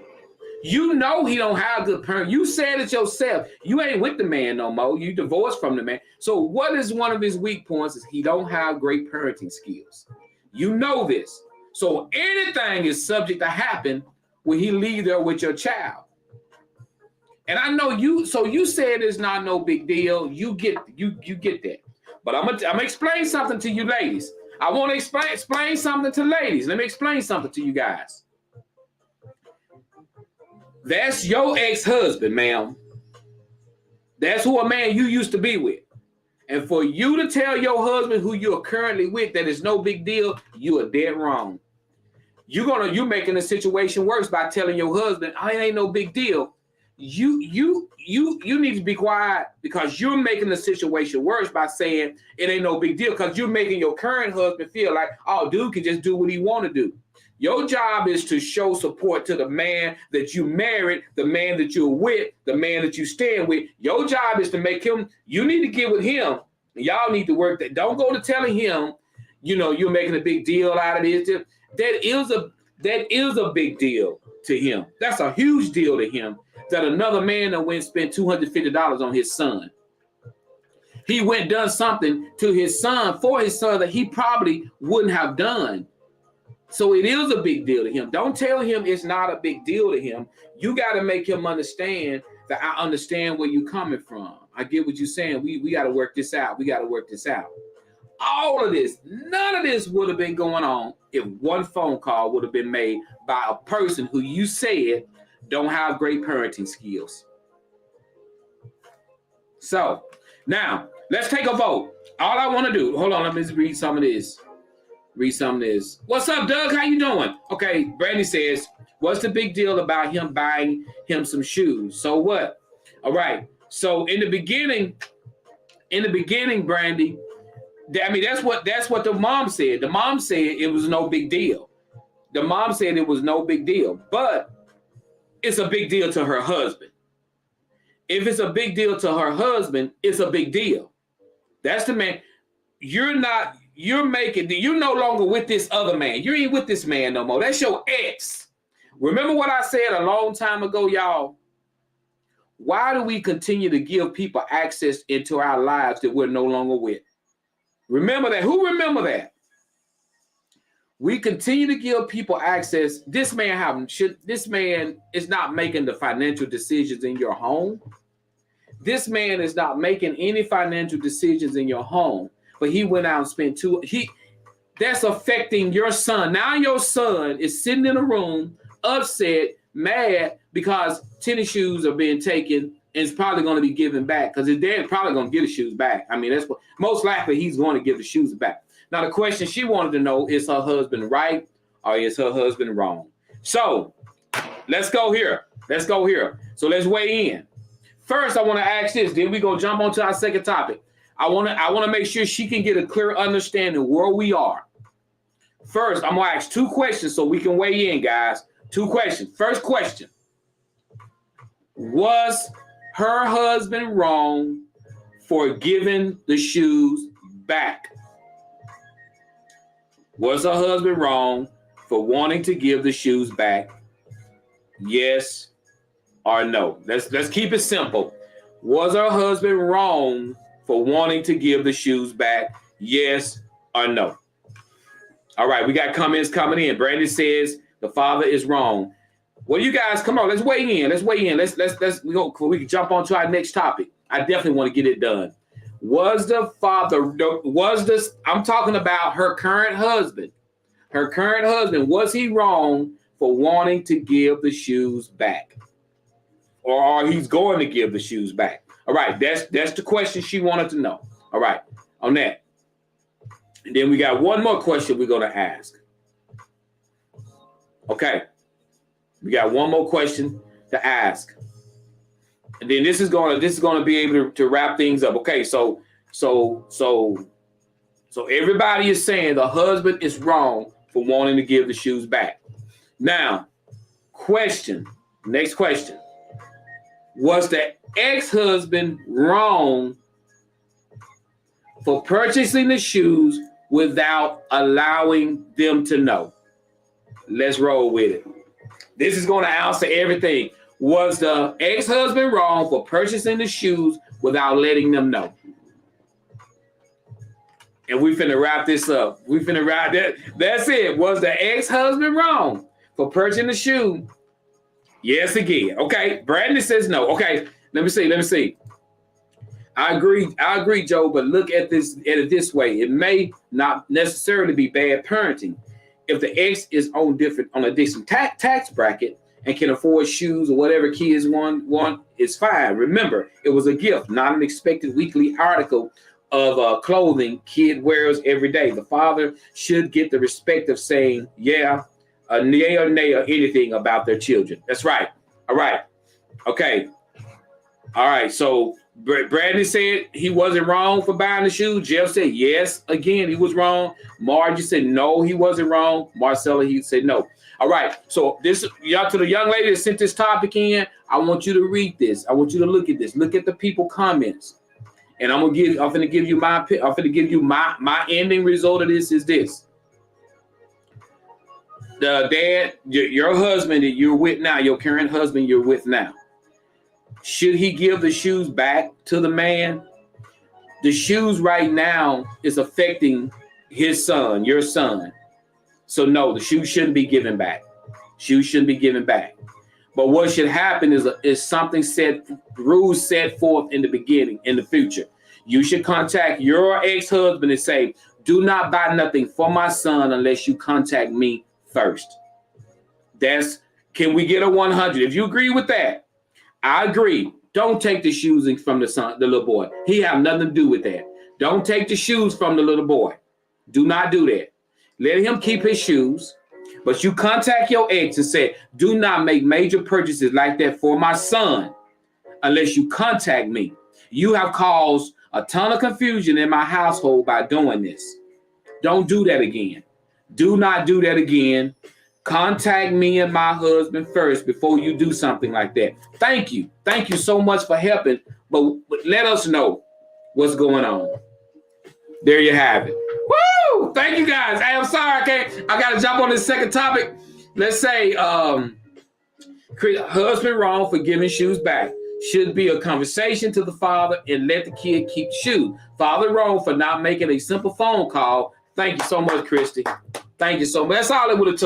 He don't have good parent. You said it yourself. You ain't with the man no more. You divorced from the man. So what is one of his weak points? Is he don't have great parenting skills. You know this. So anything is subject to happen when he leave there with your child. And I know you, so you said it's not no big deal. You get that. But I'm gonna explain something to you ladies. I want to explain something to ladies. Let me explain something to you guys. That's your ex-husband, ma'am. That's who a man you used to be with. And for you to tell your husband who you're currently with that it's no big deal, you are dead wrong. You're making the situation worse by telling your husband, oh, it ain't no big deal. You need to be quiet, because you're making the situation worse by saying it ain't no big deal, because you're making your current husband feel like, oh, dude can just do what he want to do. Your job is to show support to the man that you married, the man that you're with, the man that you stand with. Your job is to make him, you need to get with him. And y'all need to work that. Don't go to telling him, you're making a big deal out of this. That is a big deal to him. That's a huge deal to him that another man that went and spent $250 on his son. He went and done something to his son, for his son, that he probably wouldn't have done. So it is a big deal to him. Don't tell him it's not a big deal to him. You got to make him understand that I understand where you're coming from. I get what you're saying. We got to work this out. We got to work this out. All of this, none of this would have been going on if one phone call would have been made by a person who you said don't have great parenting skills. So now let's take a vote. All I want to do, hold on, let me just read some of this. What's up, Doug? How you doing? Okay, Brandy says, what's the big deal about him buying him some shoes? So what? All right. So in the beginning, Brandy, I mean, that's what the mom said. The mom said it was no big deal. The mom said it was no big deal, but it's a big deal to her husband. If it's a big deal to her husband, it's a big deal. That's the man. You're no longer with this other man. You ain't with this man no more. That's your ex. Remember what I said a long time ago, y'all? Why do we continue to give people access into our lives that we're no longer with? Remember that. Who remember that? We continue to give people access. This man is not making the financial decisions in your home. This man is not making any financial decisions in your home. But he went out and spent that's affecting your son. Now your son is sitting in a room, upset, mad, because tennis shoes are being taken, and it's probably going to be given back, because his dad's probably going to give the shoes back. I mean, that's what, most likely he's going to give the shoes back. Now, the question she wanted to know, is her husband right or is her husband wrong? So let's go here. So let's weigh in. First, I want to ask this. Then we go jump onto our second topic. I want to make sure she can get a clear understanding where we are. First, I'm going to ask 2 questions so we can weigh in, guys. 2 questions. First question. Was her husband wrong for giving the shoes back? Was her husband wrong for wanting to give the shoes back? Yes or no? Let's keep it simple. Was her husband wrong for wanting to give the shoes back? Yes or no? All right, we got comments coming in. Brandon says the father is wrong. Well, you guys, come on, let's weigh in. Let's we can jump on to our next topic. I definitely want to get it done. I'm talking about her current husband. Her current husband, was he wrong for wanting to give the shoes back? Or he's going to give the shoes back? All right, that's the question she wanted to know. All right, on that. And then we got one more question we're going to ask. Okay, we got one more question to ask. And then this is going to be able to wrap things up. Okay, so everybody is saying the husband is wrong for wanting to give the shoes back. Now, next question. Was the ex-husband wrong for purchasing the shoes without allowing them to know? Let's roll with it. This is going to answer everything. Was the ex-husband wrong for purchasing the shoes without letting them know? And we finna wrap this up. We finna wrap that. That's it. Was the ex-husband wrong for purchasing the shoe Yes, again. Okay. Brandon says no. Okay. Let me see. I agree, Joe, but look at it this way. It may not necessarily be bad parenting. If the ex is on a different tax bracket and can afford shoes or whatever kids want, it's fine. Remember, it was a gift, not an expected weekly article of clothing kid wears every day. The father should get the respect of saying, yeah, nay or nay or anything about their children. That's right. All right. Okay. All right. So Brandon said he wasn't wrong for buying the shoes. Jeff said yes. Again, he was wrong. Margie said no, he wasn't wrong. Marcella, he said no. All right. So y'all, to the young lady that sent this topic in, I want you to read this. I want you to look at this. Look at the people comments. And I'm gonna give you my ending result of this is this. The dad, your husband that you're with now, your current husband you're with now, should he give the shoes back to the man? The shoes right now is affecting his son, your son. So no, the shoes shouldn't be given back. Shoes shouldn't be given back. But what should happen is something rules set forth in the beginning, in the future. You should contact your ex-husband and say, do not buy nothing for my son unless you contact me first. Can we get a 100? If you agree with that, I agree. Don't take the shoes from the little boy. He have nothing to do with that. Don't take the shoes from the little boy. Do not do that. Let him keep his shoes. But you contact your ex and say, do not make major purchases like that for my son unless you contact me. You have caused a ton of confusion in my household by doing this. Don't do that again. Do not do that again. Contact me and my husband first before you do something like that. Thank you. Thank you so much for helping. But let us know what's going on. There you have it. Woo! Thank you guys. Hey, I'm sorry. I got to jump on this second topic. Let's say husband wrong for giving shoes back. Should be a conversation to the father and let the kid keep shoes. Father wrong for not making a simple phone call. Thank you so much, Christy. Thank you so much. That's all it would have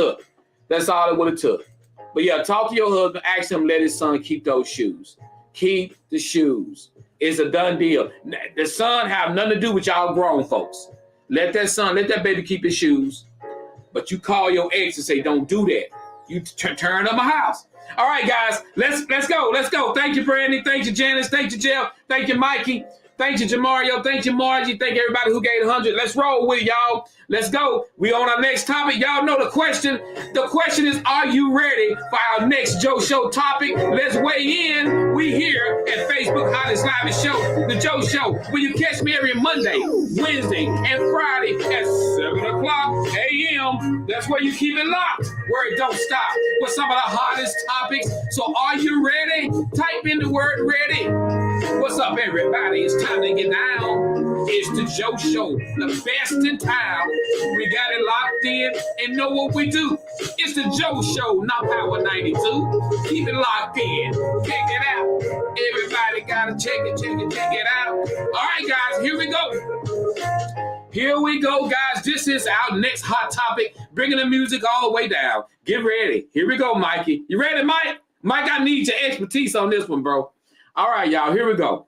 took. But yeah, talk to your husband. Ask him let his son keep those shoes. Keep the shoes. It's a done deal. The son have nothing to do with y'all grown folks. Let that baby keep his shoes. But you call your ex and say, don't do that. You turn up my house. All right, guys, let's go. Thank you, Brandy. Thank you, Janice. Thank you, Jeff. Thank you, Mikey. Thank you, Jamario. Thank you, Margie. Thank you, everybody who gave 100. Let's roll with it, y'all. Let's go. We on our next topic. Y'all know the question. The question is, are you ready for our next Joe Show topic? Let's weigh in. We here at Facebook Hottest Live Show, the Joe Show, where you catch me every Monday, Wednesday, and Friday at 7 o'clock a.m. That's where you keep it locked, where it don't stop, with some of the hottest topics. So are you ready? Type in the word ready. What's up, everybody? It's time to get down. It's the Joe Show, the best in town. We got it locked in and know what we do. It's the Joe Show, not Power 92. Keep it locked in. Check it out. Everybody gotta check it out. All right, guys, here we go, guys. This is our next hot topic, bringing the music all the way down. Get ready. Here we go, Mikey. You ready, Mike? Mike, I need your expertise on this one, bro. All right, y'all, here we go.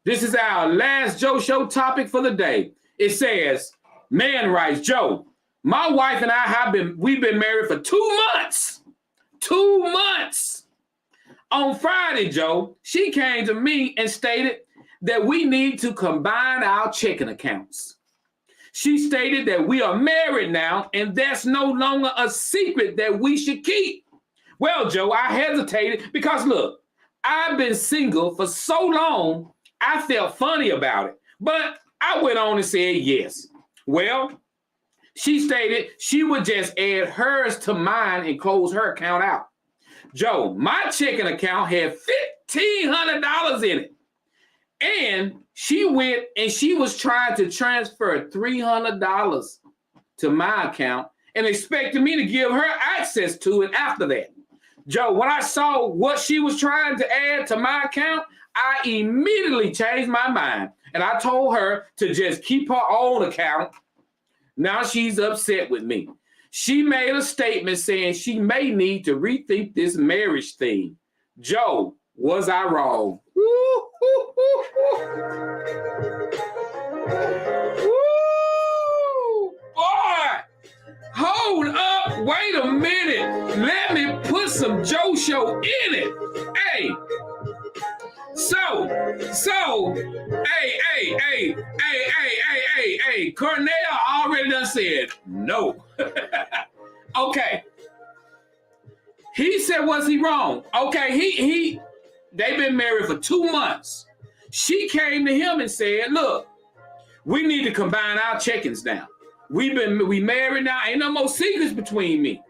This is our last Joe Show topic for the day. It says, man writes, Joe, my wife and we've been married for 2 months. 2 months. On Friday, Joe, she came to me and stated that we need to combine our checking accounts. She stated that we are married now, and that's no longer a secret that we should keep. Well, Joe, I hesitated because, look, I've been single for so long, I felt funny about it. But I went on and said yes. Well, she stated she would just add hers to mine and close her account out. Joe, my checking account had $1,500 in it. And she went and she was trying to transfer $300 to my account and expected me to give her access to it after that. Joe, when I saw what she was trying to add to my account, I immediately changed my mind. And I told her to just keep her own account. Now she's upset with me. She made a statement saying she may need to rethink this marriage thing. Joe, was I wrong? Woo, woo, woo, woo. Woo, boy, hold up, wait a minute. Let me put some Joe Show in it. Hey, so, hey, Cornell already done said no. Okay. He said, was he wrong? Okay, they've been married for 2 months. She came to him and said, look, we need to combine our check-ins now. We married now. Ain't no more secrets between me.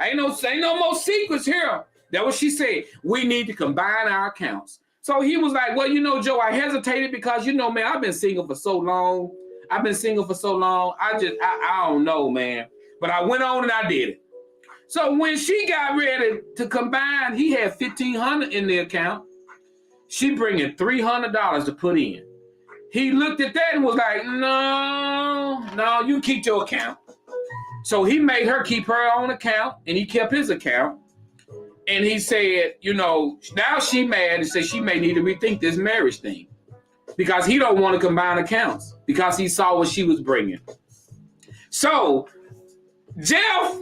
Ain't no more secrets here. That's what she said. We need to combine our accounts. So he was like, well, Joe, I hesitated because, man, I've been single for so long. I don't know, man. But I went on and I did it. So when she got ready to combine, he had $1,500 in the account. She bringing $300 to put in. He looked at that and was like, no, you keep your account. So he made her keep her own account, and he kept his account. And he said, now she mad and said she may need to rethink this marriage thing because he don't want to combine accounts because he saw what she was bringing. So, Jeff,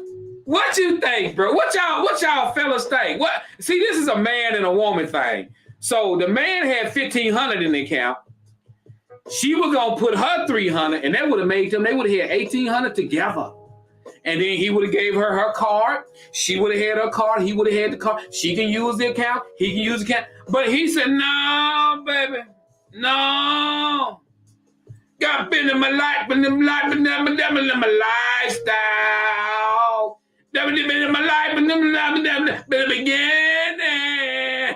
what you think, bro? What y'all fellas think? See, this is a man and a woman thing. So the man had $1,500 in the account. She was gonna put her $300, and that would have made them. They would have had $1,800 together. And then he would have gave her card. She would have had her card. He would have had the card. She can use the account. He can use the account. But he said, no, baby. No. Got been in my life, been in my lifestyle. Been in my life, been in the beginning.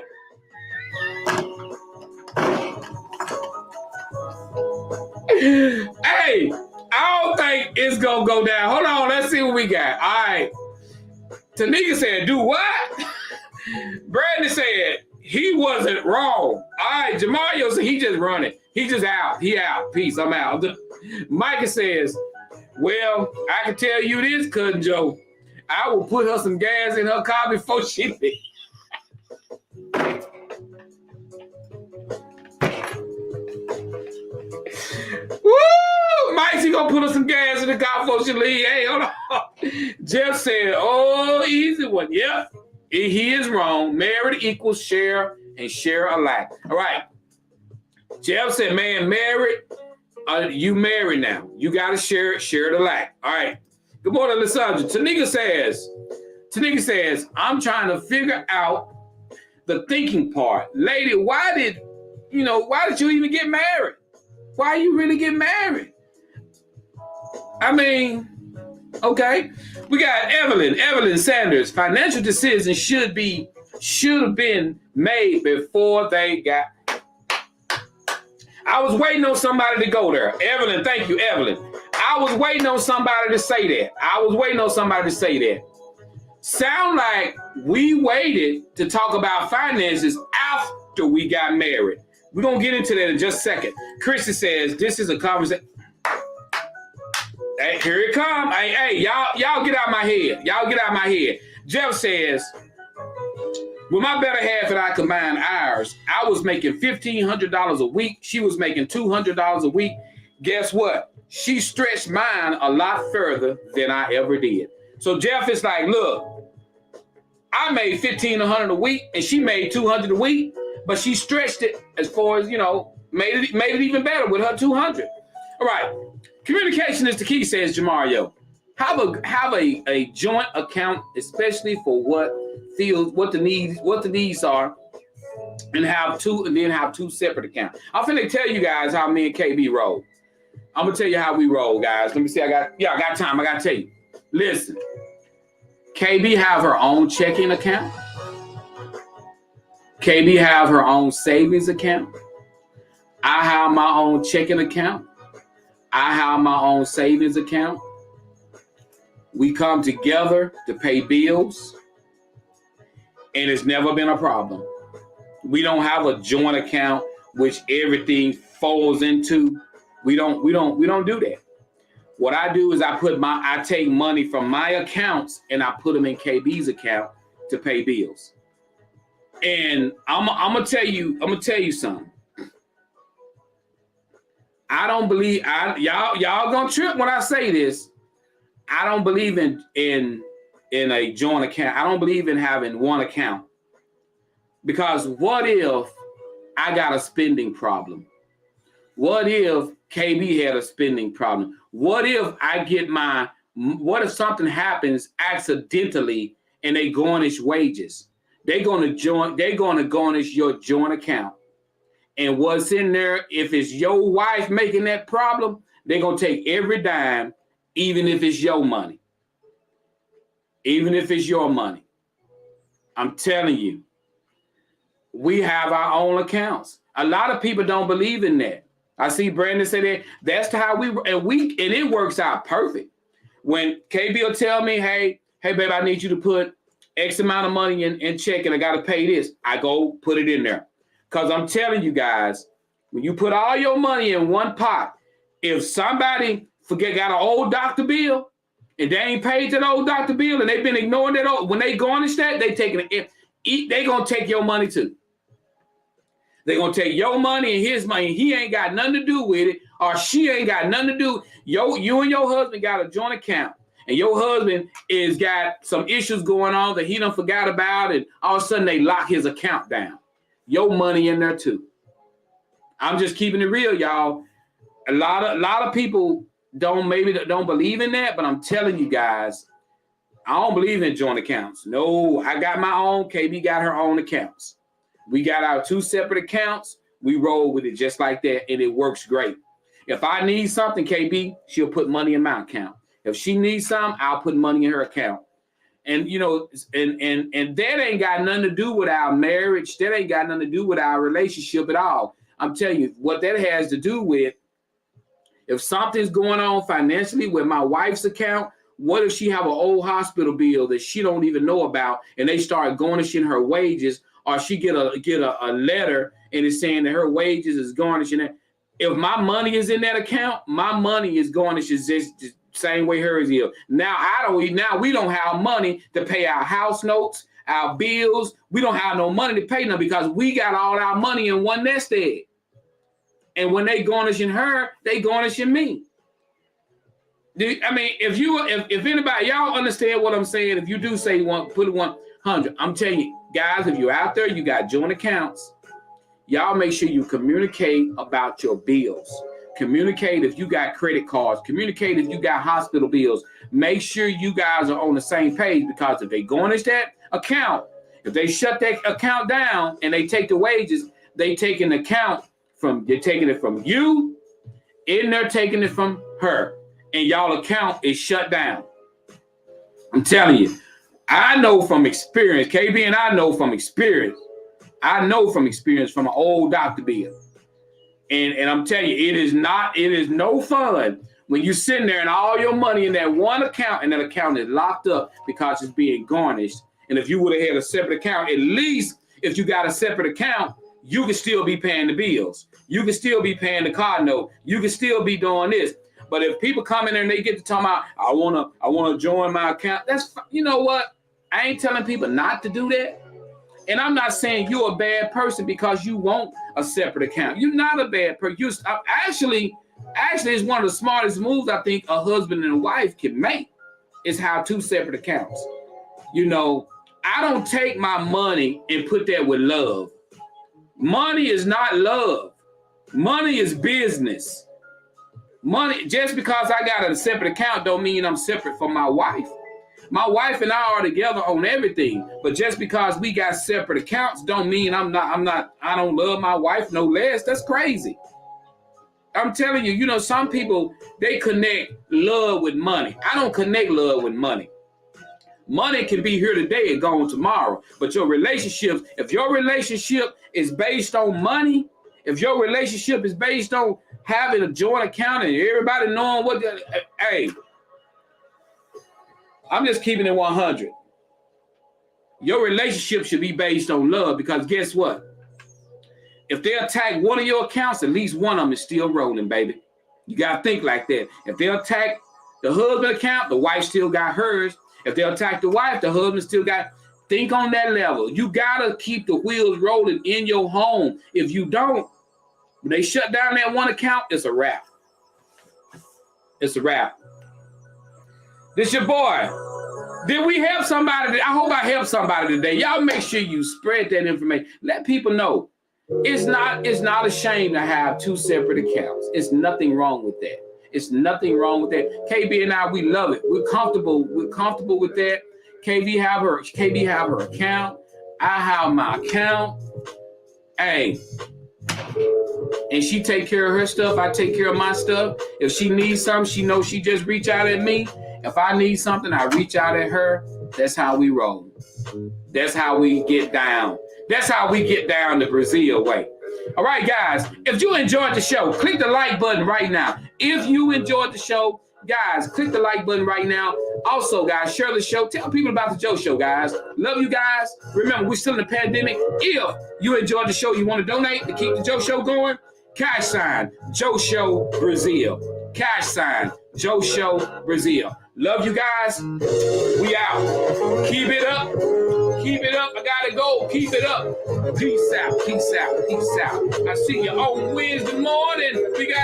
Hey, I don't think it's gonna go down. Hold on, let's see what we got. All right. Tanika said, do what? Brandon said he wasn't wrong. All right, Jamario said he just running. He just out. He out. Peace. I'm out. Micah says, well, I can tell you this, Cousin Joe. I will put her some gas in her car before she leaves. Woo! Micey gonna put her some gas in the car before she leave. Hey, hold on. Jeff said, oh, easy one. Yeah, he is wrong. Married equals share and share alike. All right. Jeff said, man, married. You married now. You got to share it alike. All right. Good morning, Lysandra. Tanika says, I'm trying to figure out the thinking part. Lady, why did you even get married? Why you really get married? I mean, okay. We got Evelyn Sanders. Financial decisions should have been made before they got. I was waiting on somebody to go there. Evelyn, thank you, Evelyn. I was waiting on somebody to say that. Sound like we waited to talk about finances after we got married. We're going to get into that in just a second. Christy says, this is a conversation. Hey, here it comes. Hey, y'all get out my head. Jeff says, with my better half and I combined ours, I was making $1,500 a week. She was making $200 a week. Guess what? She stretched mine a lot further than I ever did. So Jeff is like, look, I made $1,500 a week and she made $200 a week, but she stretched it as far as, made it even better with her $200. All right. Communication is the key, says Jamario. Have a joint account, especially for what the needs are, and have two separate accounts. I'm finna tell you guys how me and KB roll. I'm gonna tell you how we roll, guys. Let me see. I got time. I gotta tell you. Listen, KB have her own checking account. KB have her own savings account. I have my own checking account. I have my own savings account. We come together to pay bills, and it's never been a problem. We don't have a joint account which everything falls into. We don't do that. What I do is I take money from my accounts and I put them in KB's account to pay bills. And I'm gonna tell you something. I don't believe y'all gonna trip when I say this. I don't believe in a joint account. I don't believe in having one account. Because what if I got a spending problem? What if KB had a spending problem? What if what if something happens accidentally and they garnish wages? They're gonna garnish your joint account. And what's in there, if it's your wife making that problem, they're gonna take every dime, even if it's your money. Even if it's your money. I'm telling you, we have our own accounts. A lot of people don't believe in that. I see Brandon say that. That's how and it works out perfect. When KB will tell me, hey, babe, I need you to put X amount of money in check and I got to pay this. I go put it in there. Because I'm telling you guys, when you put all your money in one pot, if somebody got an old doctor bill and they ain't paid that old doctor bill and they've been ignoring that when they garnish that, they going to take your money too. They're going to take your money and his money. He ain't got nothing to do with it, or she ain't got nothing to do. You and your husband got a joint account, and your husband is got some issues going on that he done forgot about, and all of a sudden they lock his account down. Your money in there too. I'm just keeping it real, y'all. A lot of people don't believe in that, but I'm telling you guys, I don't believe in joint accounts. No, I got my own. KB got her own accounts. We got our two separate accounts. We roll with it just like that, and it works great. If I need something, KB, she'll put money in my account. If she needs something, I'll put money in her account. And and that ain't got nothing to do with our marriage. That ain't got nothing to do with our relationship at all. I'm telling you, what that has to do with, if something's going on financially with my wife's account, what if she have an old hospital bill that she don't even know about, and they start garnishing her wages? Or she get a letter and it's saying that her wages is garnishing it. If my money is in that account, my money is garnished just the same way hers is. Now we don't have money to pay our house notes, our bills. We don't have no money to pay them because we got all our money in one nest egg. And when they garnishing her, they garnishing me. I mean, if anybody, y'all understand what I'm saying? If you do say put 100, I'm telling you, guys, if you're out there, you got joint accounts, y'all make sure you communicate about your bills. Communicate if you got credit cards. Communicate if you got hospital bills. Make sure you guys are on the same page, because if they garnish that account, if they shut that account down and they take the wages, they're taking it from you, and they're taking it from her, and y'all account is shut down. I'm telling you. I know from experience, KB and I know from experience. I know from experience from an old doctor bill. And I'm telling you, it is no fun when you're sitting there and all your money in that one account, and that account is locked up because it's being garnished. And if you would have had a separate account, at least if you got a separate account, you can still be paying the bills. You can still be paying the car note. You can still be doing this. But if people come in there and they get to talk about, I wanna join my account, you know what? I ain't telling people not to do that. And I'm not saying you're a bad person because you want a separate account. You're not a bad person. Actually, it's one of the smartest moves I think a husband and a wife can make, is have two separate accounts. I don't take my money and put that with love. Money is not love. Money is business. Money, just because I got a separate account don't mean I'm separate from my wife. My wife and I are together on everything, but just because we got separate accounts don't mean I don't love my wife no less. That's crazy. I'm telling you, some people, they connect love with money. I don't connect love with money. Money can be here today and gone tomorrow, but if your relationship is based on money, if your relationship is based on having a joint account and everybody knowing hey, I'm just keeping it 100. Your relationship should be based on love, because guess what? If they attack one of your accounts, at least one of them is still rolling, baby. You got to think like that. If they attack the husband account, the wife still got hers. If they attack the wife, the husband still got. Think on that level. You gotta keep the wheels rolling in your home. If you don't, when they shut down that one account, it's a wrap. It's a wrap. This your boy. Did we help somebody? I hope I helped somebody today. Y'all make sure you spread that information. Let people know. It's not a shame to have two separate accounts. It's nothing wrong with that. It's nothing wrong with that. KB and I, we love it. We're comfortable with that. KB have her account. I have my account. Hey. And she take care of her stuff. I take care of my stuff. If she needs something, she knows she just reach out at me. If I need something, I reach out at her. That's how we roll. That's how we get down. That's how we get down the Brazil way. All right, guys. If you enjoyed the show, click the like button right now. If you enjoyed the show, guys, click the like button right now. Also, guys, share the show. Tell people about the Joe Show, guys. Love you guys. Remember, we're still in the pandemic. If you enjoyed the show, you want to donate to keep the Joe Show going, cash sign, Joe Show Brazil. Cash sign, Joe Show Brazil. Love you guys. We out. Keep it up. Keep it up. I gotta go. Keep it up. Peace out. Peace out. Peace out. I see you on Wednesday morning. We got